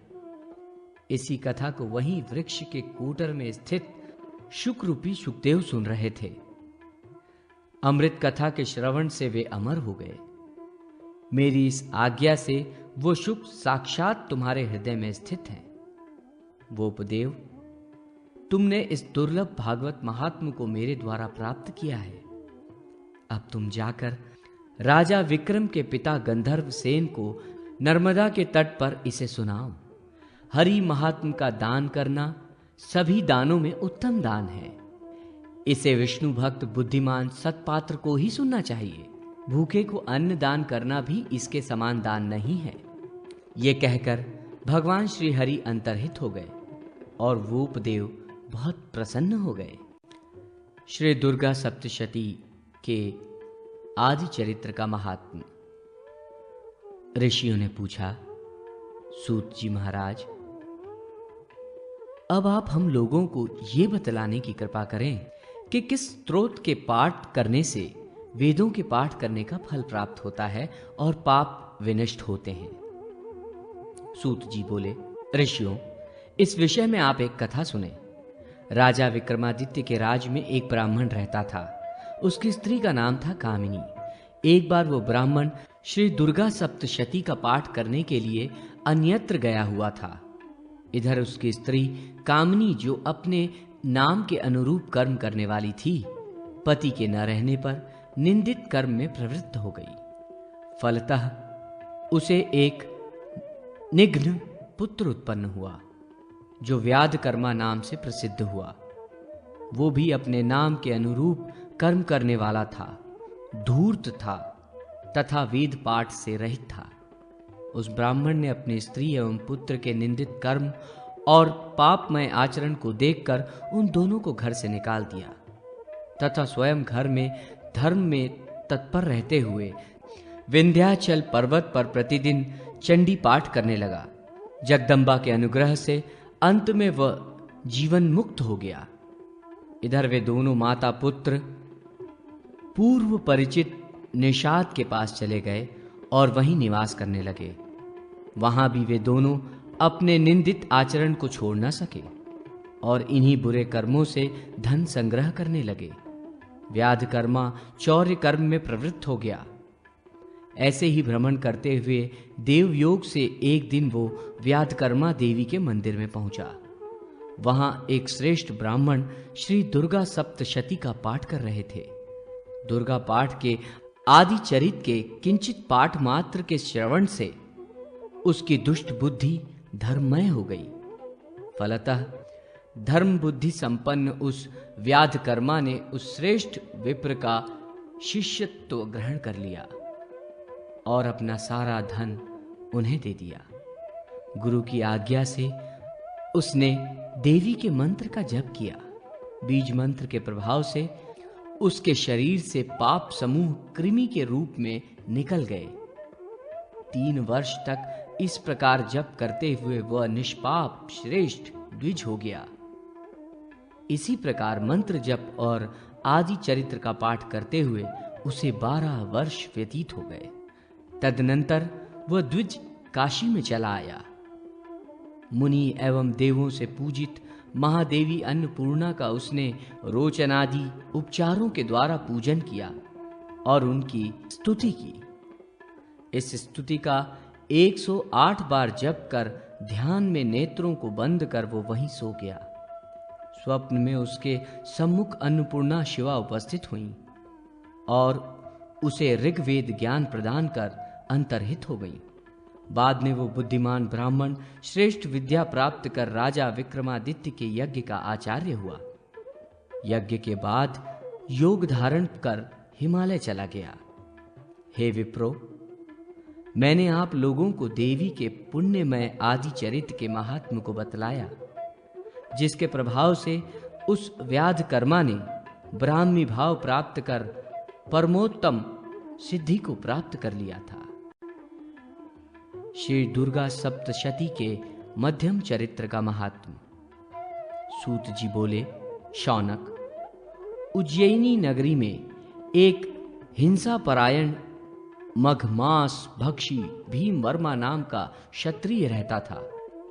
इसी कथा को वहीं वृक्ष के कूटर में स्थित शुक रूपी शुकदेव सुन रहे थे। अमृत कथा के श्रवण से वे अमर हो गए। मेरी इस आज्ञा से वो शुक साक्षात तुम्हारे हृदय में स्थित हैं। वो उपदेव, तुमने इस दुर्लभ भागवत महात्म को मेरे द्वारा प्राप्त किया है। अब तुम जाकर राजा विक्रम के पिता गंधर्व सेन को नर्मदा के तट पर इसे सुनाओ। हरि महात्म का दान करना सभी दानों में उत्तम दान है। इसे विष्णु भक्त बुद्धिमान सत्पात्र को ही सुनना चाहिए। भूखे को अन्न दान करना भी इसके समान दान नहीं है। ये कहकर भगवान श्री हरि अंतर्हित हो गए और वोपदेव बहुत प्रसन्न हो गए। श्री दुर्गा सप्तशती के आदि चरित्र का महात्म। ऋषियों ने पूछा, सूत जी महाराज, अब आप हम लोगों को ये बतलाने की कृपा करें कि किस स्तोत्र के पाठ करने से वेदों के पाठ करने का फल प्राप्त होता है और पाप विनष्ट होते हैं। सूत जी बोले, ऋषियों, इस विषय में आप एक कथा सुने। राजा विक्रमादित्य के राज में एक ब्राह्मण रहता था। उसकी स्त्री का नाम था कामिनी। एक बार वो ब्राह्मण श्री दुर्गा सप्तशती का पाठ करने के लिए अन्यत्र गया हुआ था। इधर उसकी स्त्री कामिनी, जो अपने नाम के अनुरूप कर्म करने वाली थी, पति के न रहने पर निंदित कर्म में प्रवृत्त हो गई। फलतः उसे एक निघ्न पुत्र उत्पन्न हुआ जो व्याधकर्मा नाम से प्रसिद्ध हुआ। वो भी अपने नाम के अनुरूप कर्म करने वाला था, धूर्त था तथा वेद पाठ से रहित था। उस ब्राह्मण ने अपनी स्त्री एवं पुत्र के निंदित कर्म और पापमय आचरण को देखकर उन दोनों को घर से निकाल दिया तथा स्वयं घर में धर्म में तत्पर रहते हुए विंध्याचल पर्वत पर प्रतिदिन चंडी पाठ करने लगा। जगदम्बा के अनुग्रह से अंत में वह जीवन मुक्त हो गया। इधर वे दोनों माता पुत्र पूर्व परिचित निषाद के पास चले गए और वहीं निवास करने लगे। वहां भी वे दोनों अपने निंदित आचरण को छोड़ न सके और इन्हीं बुरे कर्मों से धन संग्रह करने लगे। व्याधकर्मा चौर्य कर्म में प्रवृत्त हो गया। ऐसे ही भ्रमण करते हुए देवयोग से एक दिन वो व्याधकर्मा देवी के मंदिर में पहुंचा। वहां एक श्रेष्ठ ब्राह्मण श्री दुर्गा सप्तशती का पाठ कर रहे थे। दुर्गा पाठ के आदि चरित के किंचित पाठ मात्र के श्रवण से उसकी दुष्ट बुद्धि धर्ममय हो गई। फलतः धर्म बुद्धि संपन्न उस व्याधकर्मा ने उस श्रेष्ठ विप्र का शिष्यत्व ग्रहण कर लिया और अपना सारा धन उन्हें दे दिया। गुरु की आज्ञा से उसने देवी के मंत्र का जप किया। बीज मंत्र के प्रभाव से उसके शरीर से पाप समूह कृमि के रूप में निकल गए। 3 वर्ष तक इस प्रकार जप करते हुए वह निष्पाप श्रेष्ठ द्विज हो गया। इसी प्रकार मंत्र जप और आदि चरित्र का पाठ करते हुए उसे 12 वर्ष व्यतीत हो गए। तदनंतर वह द्विज काशी में चला आया। मुनि एवं देवों से पूजित महादेवी अन्नपूर्णा का उसने रोचनादि उपचारों के द्वारा पूजन किया और उनकी स्तुति की। इस स्तुति का 108 बार जप कर ध्यान में नेत्रों को बंद कर वो वहीं सो गया। स्वप्न में उसके सम्मुख अन्नपूर्णा शिवा उपस्थित हुईं और उसे ऋग्वेद ज्ञान प्रदान कर अंतर्हित हो गईं। बाद में वो बुद्धिमान ब्राह्मण श्रेष्ठ विद्या प्राप्त कर राजा विक्रमादित्य के यज्ञ का आचार्य हुआ। यज्ञ के बाद योग धारण कर हिमालय चला गया। हे विप्रो, मैंने आप लोगों को देवी के पुण्यमय आदि चरित्र के महात्म्य को बतलाया, जिसके प्रभाव से उस व्याध कर्मा ने ब्राह्मी भाव प्राप्त कर परमोत्तम सिद्धि को प्राप्त कर लिया था। श्री दुर्गा सप्तशती के मध्यम चरित्र का महात्म्य। सूत जी बोले, शौनक, उज्जैनी नगरी में एक हिंसा परायण मघमास भक्षी भीम वर्मा नाम का क्षत्रिय रहता था।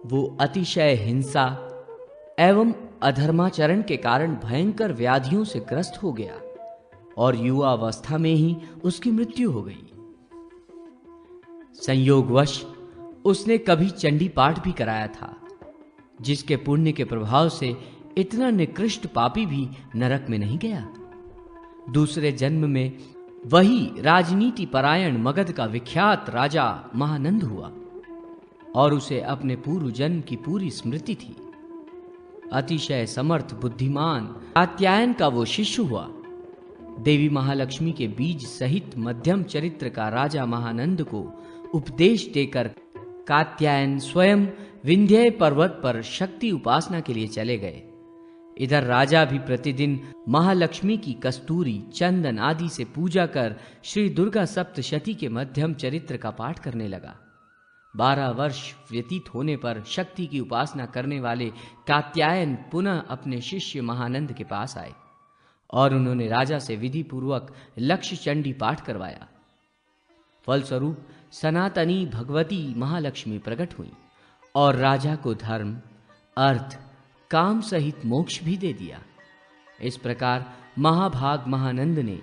वो अतिशय हिंसा एवं अधर्माचरण के कारण भयंकर व्याधियों से ग्रस्त हो गया और युवावस्था में ही उसकी मृत्यु हो गई। संयोगवश उसने कभी चंडी पाठ भी कराया था, जिसके पुण्य के प्रभाव से इतना निकृष्ट पापी भी नरक में नहीं गया। दूसरे जन्म में वही राजनीति परायण मगध का विख्यात राजा महानंद हुआ और उसे अपने पूर्व जन्म की पूरी स्मृति थी। अतिशय समर्थ बुद्धिमान कात्यायन का वो शिष्य हुआ। देवी महालक्ष्मी के बीज सहित मध्यम चरित्र का राजा महानंद को उपदेश देकर कात्यायन स्वयं विंध्य पर्वत पर शक्ति उपासना के लिए चले गए। इधर राजा भी प्रतिदिन महालक्ष्मी की कस्तूरी चंदन आदि से पूजा कर श्री दुर्गा सप्तशती के मध्यम चरित्र का पाठ करने लगा। 12 वर्ष व्यतीत होने पर शक्ति की उपासना करने वाले कात्यायन पुनः अपने शिष्य महानंद के पास आए और उन्होंने राजा से विधि पूर्वक लक्ष्य चंडी पाठ करवाया। फलस्वरूप सनातनी भगवती महालक्ष्मी प्रकट हुई और राजा को धर्म, अर्थ, काम सहित मोक्ष भी दे दिया। इस प्रकार महाभाग महानंद ने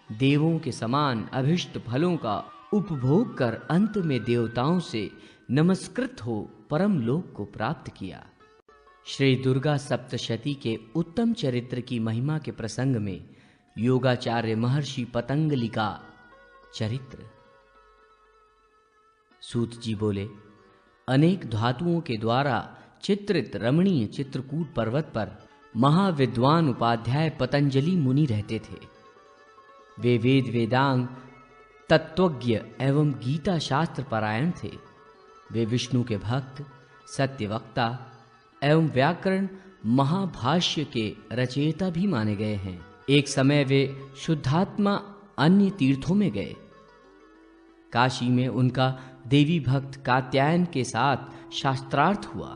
देवों के समान अभिष्ट फलों का उपभोग कर अंत में देवताओं से नमस्कृत हो परम लोक को प्राप्त किया। श्री दुर्गा सप्तशती के उत्तम चरित्र की महिमा के प्रसंग में योगाचार्य महर्षि पतंजलि का चरित्र। सूत जी बोले, अनेक धातुओं के द्वारा चित्रित रमणीय चित्रकूट पर्वत पर महाविद्वान उपाध्याय पतंजलि मुनि रहते थे। वे वेद वेदांग तत्वज्ञ एवं गीता शास्त्र परायण थे। वे विष्णु के भक्त, सत्यवक्ता एवं व्याकरण महाभाष्य के रचयिता भी माने गए हैं। एक समय वे शुद्धात्मा अन्य तीर्थों में गए। काशी में उनका देवी भक्त कात्यायन के साथ शास्त्रार्थ हुआ।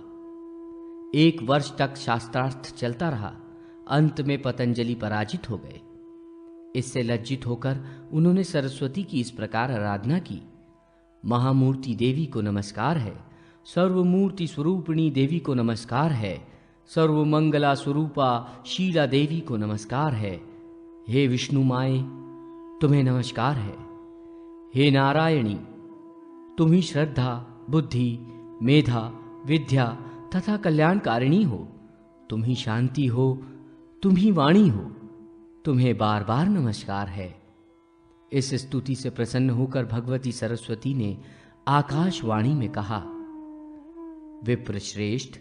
1 वर्ष तक शास्त्रार्थ चलता रहा। अंत में पतंजलि पराजित हो गए। इससे लज्जित होकर उन्होंने सरस्वती की इस प्रकार आराधना की, महामूर्ति देवी को नमस्कार है, सर्वमूर्ति स्वरूपिणी देवी को नमस्कार है, सर्वमंगला स्वरूपा शीला देवी को नमस्कार है। हे विष्णु माए, तुम्हें नमस्कार है। हे नारायणी, तुम ही श्रद्धा, बुद्धि, मेधा, विद्या तथा कल्याणकारिणी हो। तुम ही शांति हो, तुम ही वाणी हो। तुम्हें बार बार नमस्कार है। इस स्तुति से प्रसन्न होकर भगवती सरस्वती ने आकाशवाणी में कहा, विप्र श्रेष्ठ,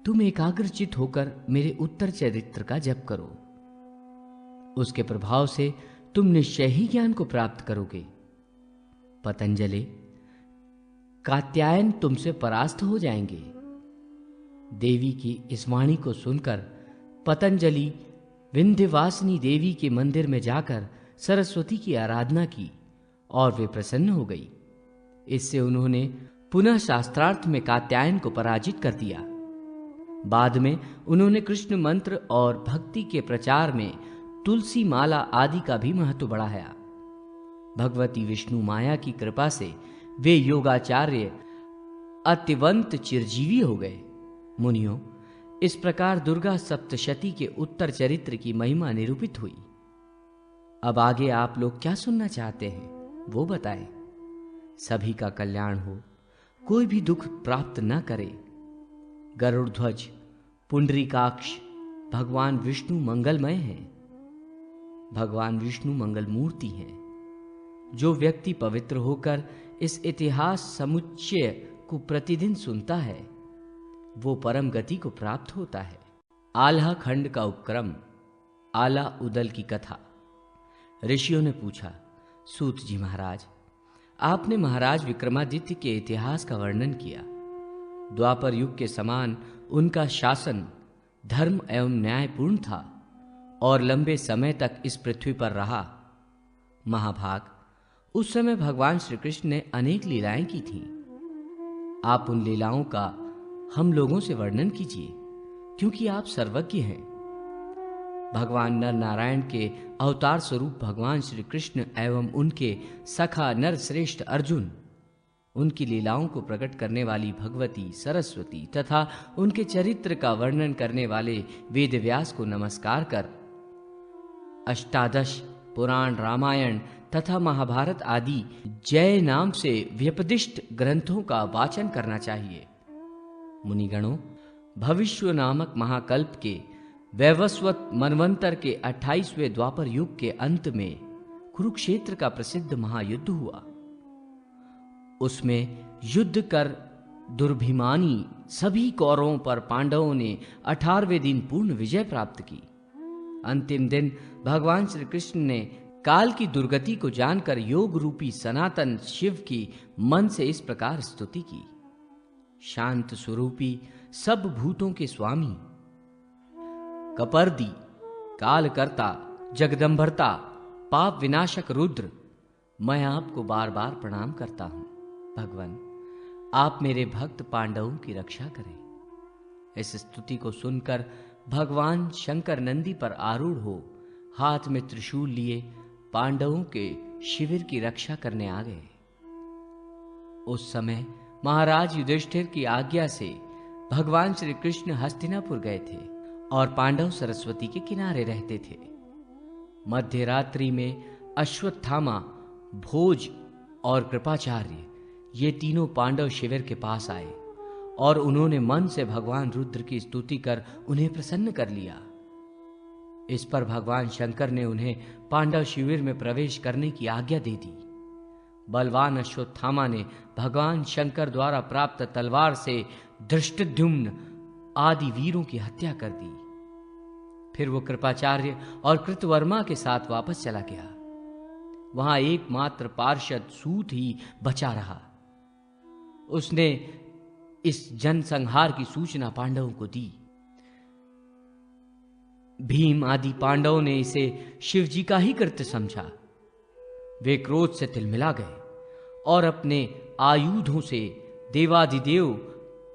तुम एकाग्रचित होकर मेरे उत्तर चरित्र का जप करो। उसके प्रभाव से तुम निश्चय ही ज्ञान को प्राप्त करोगे। पतंजलि, कात्यायन तुमसे परास्त हो जाएंगे। देवी की इस वाणी को सुनकर पतंजलि विंध्यवासिनी देवी के मंदिर में जाकर सरस्वती की आराधना की और वे प्रसन्न हो गई। इससे उन्होंने पुनः शास्त्रार्थ में कात्यायन को पराजित कर दिया। बाद में उन्होंने कृष्ण मंत्र और भक्ति के प्रचार में तुलसी माला आदि का भी महत्व बढ़ाया। भगवती विष्णु माया की कृपा से वे योगाचार्य अत्यंत चिरजीवी हो गए। मुनियों, इस प्रकार दुर्गा सप्तशती के उत्तर चरित्र की महिमा निरूपित हुई। अब आगे आप लोग क्या सुनना चाहते हैं वो बताएं। सभी का कल्याण हो, कोई भी दुख प्राप्त न करे। गरुड़ ध्वज पुंडरीकाक्ष भगवान विष्णु मंगलमय हैं। भगवान विष्णु मंगल मूर्ति हैं। जो व्यक्ति पवित्र होकर इस इतिहास समुच्चय को प्रतिदिन सुनता है वो परम गति को प्राप्त होता है। आल्हा खंड का उपक्रम, आला उदल की कथा। ऋषियों ने पूछा, सूत जी महाराज, आपने महाराज विक्रमादित्य के इतिहास का वर्णन किया। द्वापर युग के समान उनका शासन धर्म एवं न्यायपूर्ण था और लंबे समय तक इस पृथ्वी पर रहा। महाभाग, उस समय भगवान श्री कृष्ण ने अनेक लीलाएं की थीं। आप उन लीलाओं का हम लोगों से वर्णन कीजिए, क्योंकि आप सर्वज्ञ हैं। भगवान नर नारायण के अवतार स्वरूप भगवान श्री कृष्ण एवं उनके सखा नर श्रेष्ठ अर्जुन, उनकी लीलाओं को प्रकट करने वाली भगवती सरस्वती तथा उनके चरित्र का वर्णन करने वाले वेदव्यास को नमस्कार कर अष्टादश पुराण, रामायण तथा महाभारत आदि जय नाम से व्यपदिष्ट ग्रंथों का वाचन करना चाहिए। मुनिगणों, भविष्य नामक महाकल्प के वैवस्वत मनवंतर के 28वें द्वापर युग के अंत में कुरुक्षेत्र का प्रसिद्ध महायुद्ध हुआ। उसमें युद्ध कर दुर्भिमानी सभी कौरवों पर पांडवों ने 18वें दिन पूर्ण विजय प्राप्त की। अंतिम दिन भगवान श्री कृष्ण ने काल की दुर्गति को जानकर योग रूपी सनातन शिव की मन से इस प्रकार स्तुति की। शांत स्वरूपी सब भूतों के स्वामी, कपर्दी, कालकर्ता, जगदंबरता, पाप विनाशक रुद्र, मैं आपको बार बार प्रणाम करता हूं। भगवान, आप मेरे भक्त पांडवों की रक्षा करें। इस स्तुति को सुनकर भगवान शंकर नंदी पर आरूढ़ हो हाथ में त्रिशूल लिए पांडवों के शिविर की रक्षा करने आ गए। उस समय महाराज युधिष्ठिर की आज्ञा से भगवान श्री कृष्ण हस्तिनापुर गए थे और पांडव सरस्वती के किनारे रहते थे। मध्य रात्रि में अश्वत्थामा, भोज और कृपाचार्य ये तीनों पांडव शिविर के पास आए और उन्होंने मन से भगवान रुद्र की स्तुति कर उन्हें प्रसन्न कर लिया। इस पर भगवान शंकर ने उन्हें पांडव शिविर में प्रवेश करने की आज्ञा दे दी। बलवान अश्वत्थामा ने भगवान शंकर द्वारा प्राप्त तलवार से धृष्टद्युम्न आदि वीरों की हत्या कर दी। फिर वो कृपाचार्य और कृतवर्मा के साथ वापस चला गया। वहां एकमात्र पार्षद सूत ही बचा रहा। उसने इस जनसंहार की सूचना पांडवों को दी। भीम आदि पांडवों ने इसे शिवजी का ही कृत्य समझा। वे क्रोध से तिलमिला गए और अपने आयुधों से देवाधिदेव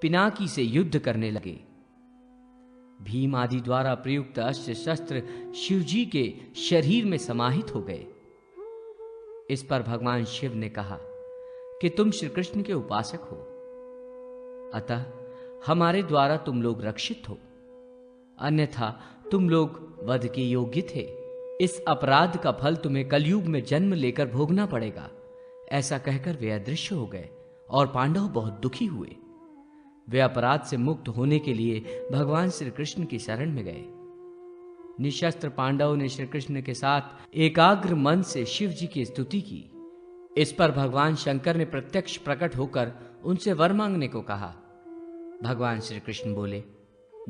पिनाकी से युद्ध करने लगे। भीम आदि द्वारा प्रयुक्त अस्त्र शस्त्र शिवजी के शरीर में समाहित हो गए। इस पर भगवान शिव ने कहा कि तुम श्री कृष्ण के उपासक हो, अतः हमारे द्वारा तुम लोग रक्षित हो, अन्यथा तुम लोग वध के योग्य थे। इस अपराध का फल तुम्हें कलयुग में जन्म लेकर भोगना पड़ेगा। ऐसा कहकर वे अदृश्य हो गए और पांडव बहुत दुखी हुए। वे अपराध से मुक्त होने के लिए भगवान श्री कृष्ण की शरण में गए। निशस्त्र पांडवों ने श्री कृष्ण के साथ एकाग्र मन से शिव जी की स्तुति की। इस पर भगवान शंकर ने प्रत्यक्ष प्रकट होकर उनसे वर मांगने को कहा। भगवान श्री कृष्ण बोले,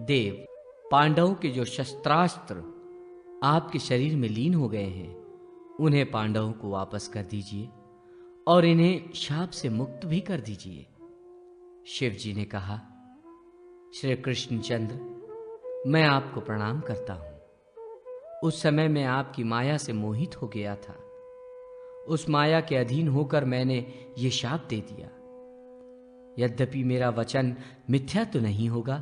देव, पांडवों के जो शस्त्रास्त्र आपके शरीर में लीन हो गए हैं उन्हें पांडवों को वापस कर दीजिए और इन्हें शाप से मुक्त भी कर दीजिए। शिव जी ने कहा, श्री कृष्ण चंद्र, मैं आपको प्रणाम करता हूं। उस समय मैं आपकी माया से मोहित हो गया था। उस माया के अधीन होकर मैंने ये शाप दे दिया। यद्यपि मेरा वचन मिथ्या तो नहीं होगा,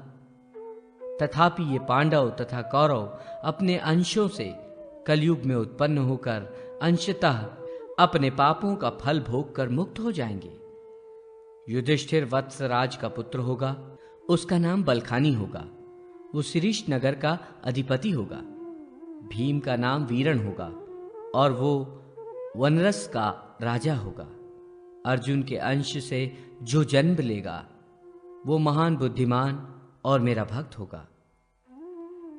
तथापि ये पांडव तथा कौरव अपने अंशों से कलयुग में उत्पन्न होकर अंशतः अपने पापों का फल भोग कर मुक्त हो जाएंगे। युधिष्ठिर वत्सराज का पुत्र होगा, उसका नाम बलखानी होगा। वो शिरीष नगर का अधिपति होगा। भीम का नाम वीरण होगा और वो वनरस का राजा होगा। अर्जुन के अंश से जो जन्म लेगा वो महान बुद्धिमान और मेरा भक्त होगा।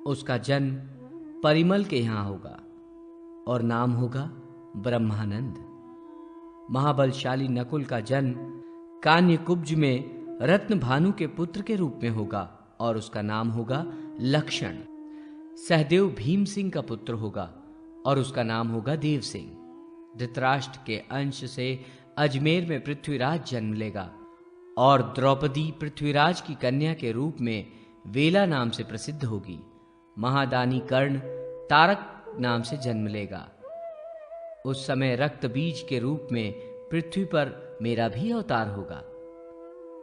उसका जन्म परिमल के यहां होगा और नाम होगा ब्रह्मानंद। महाबलशाली नकुल का जन्म कान्यकुब्ज में रत्न भानु के पुत्र के रूप में होगा और उसका नाम होगा लक्षण। सहदेव भीम सिंह का पुत्र होगा और उसका नाम होगा देव सिंह। धृतराष्ट्र के अंश से अजमेर में पृथ्वीराज जन्म लेगा और द्रौपदी पृथ्वीराज की कन्या के रूप में वेला नाम से प्रसिद्ध होगी। महादानी कर्ण तारक नाम से जन्म लेगा। उस समय रक्त बीज के रूप में पृथ्वी पर मेरा भी अवतार होगा।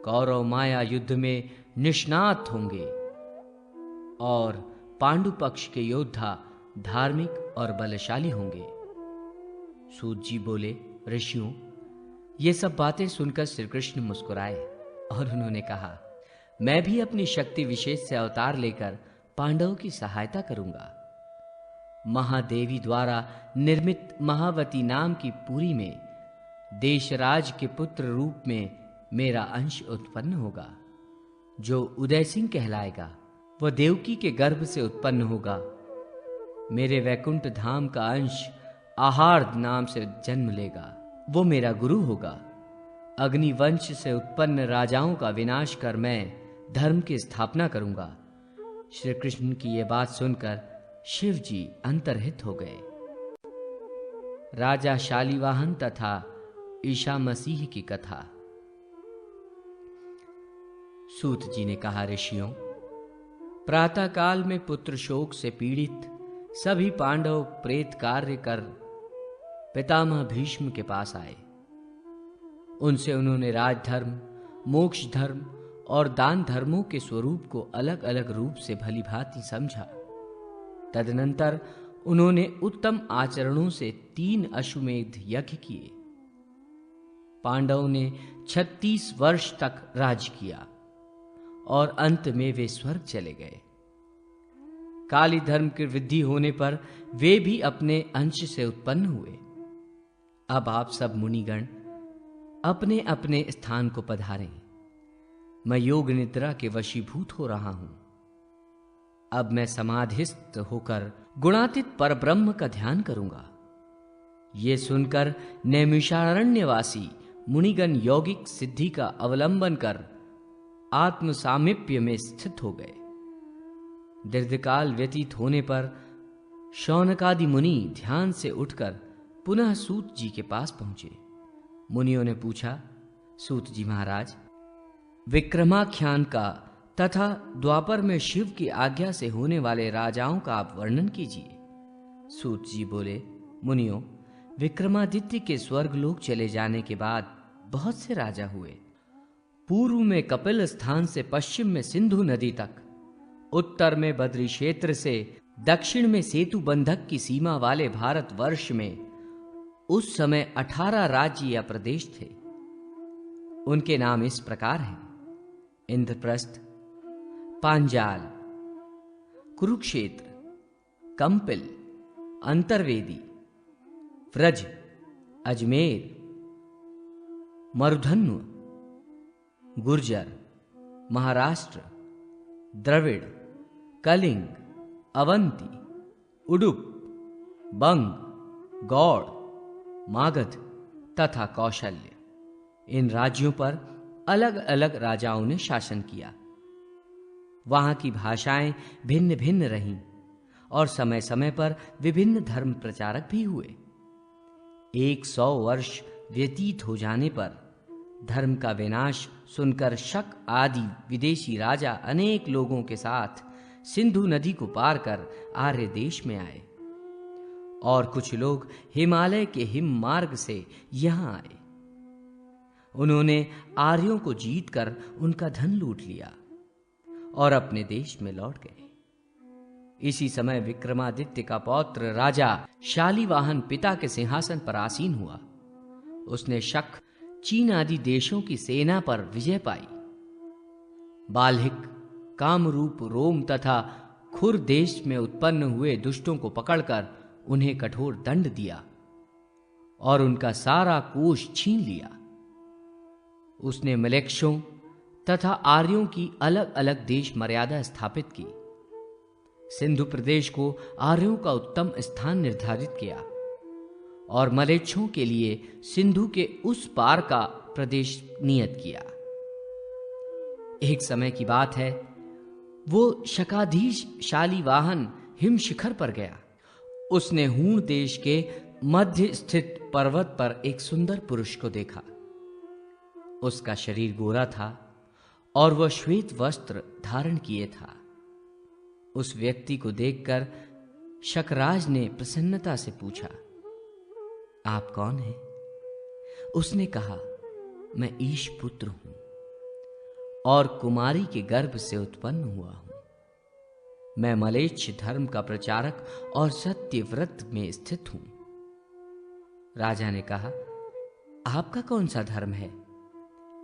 कौरव माया युद्ध में निष्णात होंगे और पांडु पक्ष के योद्धा धार्मिक और बलशाली होंगे। सूत जी बोले, ऋषियों, ये सब बातें सुनकर श्री कृष्ण मुस्कुराए और उन्होंने कहा, मैं भी अपनी शक्ति विशेष से अवतार लेकर पांडवों की सहायता करूंगा। महादेवी द्वारा निर्मित महावती नाम की पुरी में देशराज के पुत्र रूप में मेरा अंश उत्पन्न होगा, जो उदय सिंह कहलाएगा। वह देवकी के गर्भ से उत्पन्न होगा। मेरे वैकुंठ धाम का अंश आहार्द नाम से जन्म लेगा। वो मेरा गुरु होगा। अग्निवंश से उत्पन्न राजाओं का विनाश कर मैं धर्म की स्थापना करूंगा। श्री कृष्ण की यह बात सुनकर शिव जी अंतर्हित हो गए। राजा शालीवाहन तथा ईशा मसीह की कथा। सूत जी ने कहा, ऋषियों, प्रातः काल में पुत्र शोक से पीड़ित सभी पांडव प्रेत कार्य कर पितामह भीष्म के पास आए। उनसे उन्होंने राजधर्म, मोक्ष धर्म और दान धर्मों के स्वरूप को अलग अलग रूप से भली भांति समझा। तदनंतर उन्होंने उत्तम आचरणों से 3 अश्वमेध यज्ञ किए। पांडवों ने 36 वर्ष तक राज किया और अंत में वे स्वर्ग चले गए। काली धर्म की वृद्धि होने पर वे भी अपने अंश से उत्पन्न हुए। अब आप सब मुनिगण अपने अपने स्थान को पधारें। मैं योग निद्रा के वशीभूत हो रहा हूं। अब मैं समाधिस्थ होकर गुणातीत परब्रह्म का ध्यान करूंगा। ये सुनकर नैमिषारण्यवासी मुनिगण यौगिक सिद्धि का अवलंबन कर आत्म सामीप्य में स्थित हो गए। दीर्घकाल व्यतीत होने पर शौनकादि मुनि ध्यान से उठकर पुनः सूत जी के पास पहुंचे। मुनियों ने पूछा, सूत जी महाराज, विक्रमाख्यान का तथा द्वापर में शिव की आज्ञा से होने वाले राजाओं का आप वर्णन कीजिए। सूत जी बोले, मुनियों, विक्रमादित्य के स्वर्गलोक चले जाने के बाद बहुत से राजा हुए। पूर्व में कपिल स्थान से पश्चिम में सिंधु नदी तक, उत्तर में बद्री क्षेत्र से दक्षिण में सेतु बंधक की सीमा वाले भारतवर्ष में उस समय 18 राज्य या प्रदेश थे। उनके नाम इस प्रकार हैं: इंद्रप्रस्थ, पांजाल, कुरुक्षेत्र, कंपिल, अंतर्वेदी, व्रज, अजमेर, मरुधन्व, गुर्जर, महाराष्ट्र, द्रविड़, कलिंग, अवंती, उडुप, बंग, गौड़, मागध तथा कौशल्य। इन राज्यों पर अलग अलग राजाओं ने शासन किया। वहां की भाषाएं भिन्न भिन्न रहीं और समय समय पर विभिन्न धर्म प्रचारक भी हुए। 100 वर्ष व्यतीत हो जाने पर धर्म का विनाश सुनकर शक आदि विदेशी राजा अनेक लोगों के साथ सिंधु नदी को पार कर आर्य देश में आए। और कुछ लोग हिमालय के हिम मार्ग से यहां आए। उन्होंने आर्यों को जीतकर उनका धन लूट लिया और अपने देश में लौट गए। इसी समय विक्रमादित्य का पौत्र राजा शालीवाहन पिता के सिंहासन पर आसीन हुआ। उसने शक, चीन आदि देशों की सेना पर विजय पाई। बाल्हिक, कामरूप, रोम तथा खुर देश में उत्पन्न हुए दुष्टों को पकड़कर उन्हें कठोर दंड दिया और उनका सारा कोष छीन लिया। उसने मलेक्षों तथा आर्यों की अलग अलग देश मर्यादा स्थापित की। सिंधु प्रदेश को आर्यों का उत्तम स्थान निर्धारित किया और मलेच्छों के लिए सिंधु के उस पार का प्रदेश नियत किया। एक समय की बात है, वो शकाधीश शालीवाहन हिम शिखर पर गया। उसने हूण देश के मध्य स्थित पर्वत पर एक सुंदर पुरुष को देखा। उसका शरीर गोरा था और वह श्वेत वस्त्र धारण किए था। उस व्यक्ति को देखकर शकराज ने प्रसन्नता से पूछा, आप कौन हैं? उसने कहा, मैं ईश पुत्र हूं और कुमारी के गर्भ से उत्पन्न हुआ हूं। मैं मलेच्छ धर्म का प्रचारक और सत्य व्रत में स्थित हूं। राजा ने कहा, आपका कौन सा धर्म है?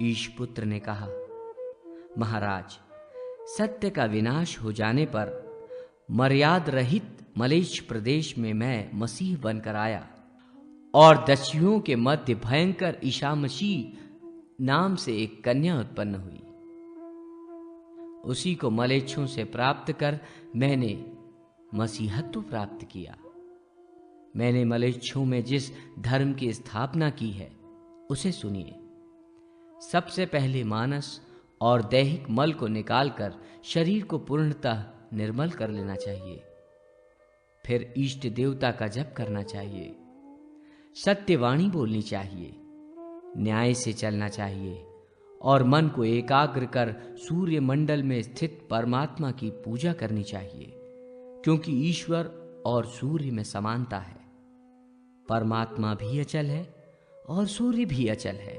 ईश पुत्र ने कहा, महाराज, सत्य का विनाश हो जाने पर मर्याद रहित मलेच्छ प्रदेश में मैं मसीह बनकर आया और दस्युओं के मध्य भयंकर ईशामसी नाम से एक कन्या उत्पन्न हुई। उसी को मलेच्छों से प्राप्त कर मैंने मसीहत्व प्राप्त किया। मैंने मलेच्छों में जिस धर्म की स्थापना की है उसे सुनिए। सबसे पहले मानस और दैहिक मल को निकालकर शरीर को पूर्णतः निर्मल कर लेना चाहिए। फिर इष्ट देवता का जप करना चाहिए, सत्यवाणी बोलनी चाहिए, न्याय से चलना चाहिए और मन को एकाग्र कर सूर्य मंडल में स्थित परमात्मा की पूजा करनी चाहिए, क्योंकि ईश्वर और सूर्य में समानता है। परमात्मा भी अचल है और सूर्य भी अचल है।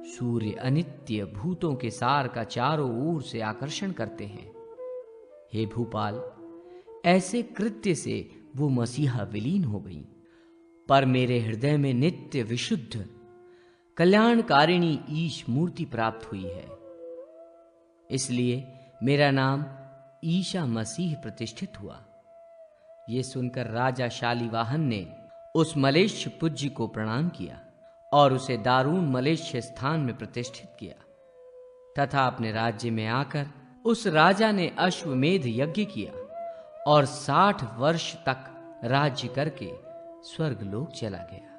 सूर्य अनित्य भूतों के सार का चारों ओर से आकर्षण करते हैं। हे भूपाल, ऐसे कृत्य से वो मसीहा विलीन हो गई, पर मेरे हृदय में नित्य विशुद्ध कल्याणकारिणी ईश मूर्ति प्राप्त हुई है। इसलिए मेरा नाम ईशा मसीह प्रतिष्ठित हुआ। ये सुनकर राजा शालीवाहन ने उस मलेच्छ पूज्य को प्रणाम किया और उसे दारूण मलेच्छ स्थान में प्रतिष्ठित किया तथा अपने राज्य में आकर उस राजा ने अश्वमेध यज्ञ किया और 60 वर्ष तक राज्य करके स्वर्गलोक चला गया।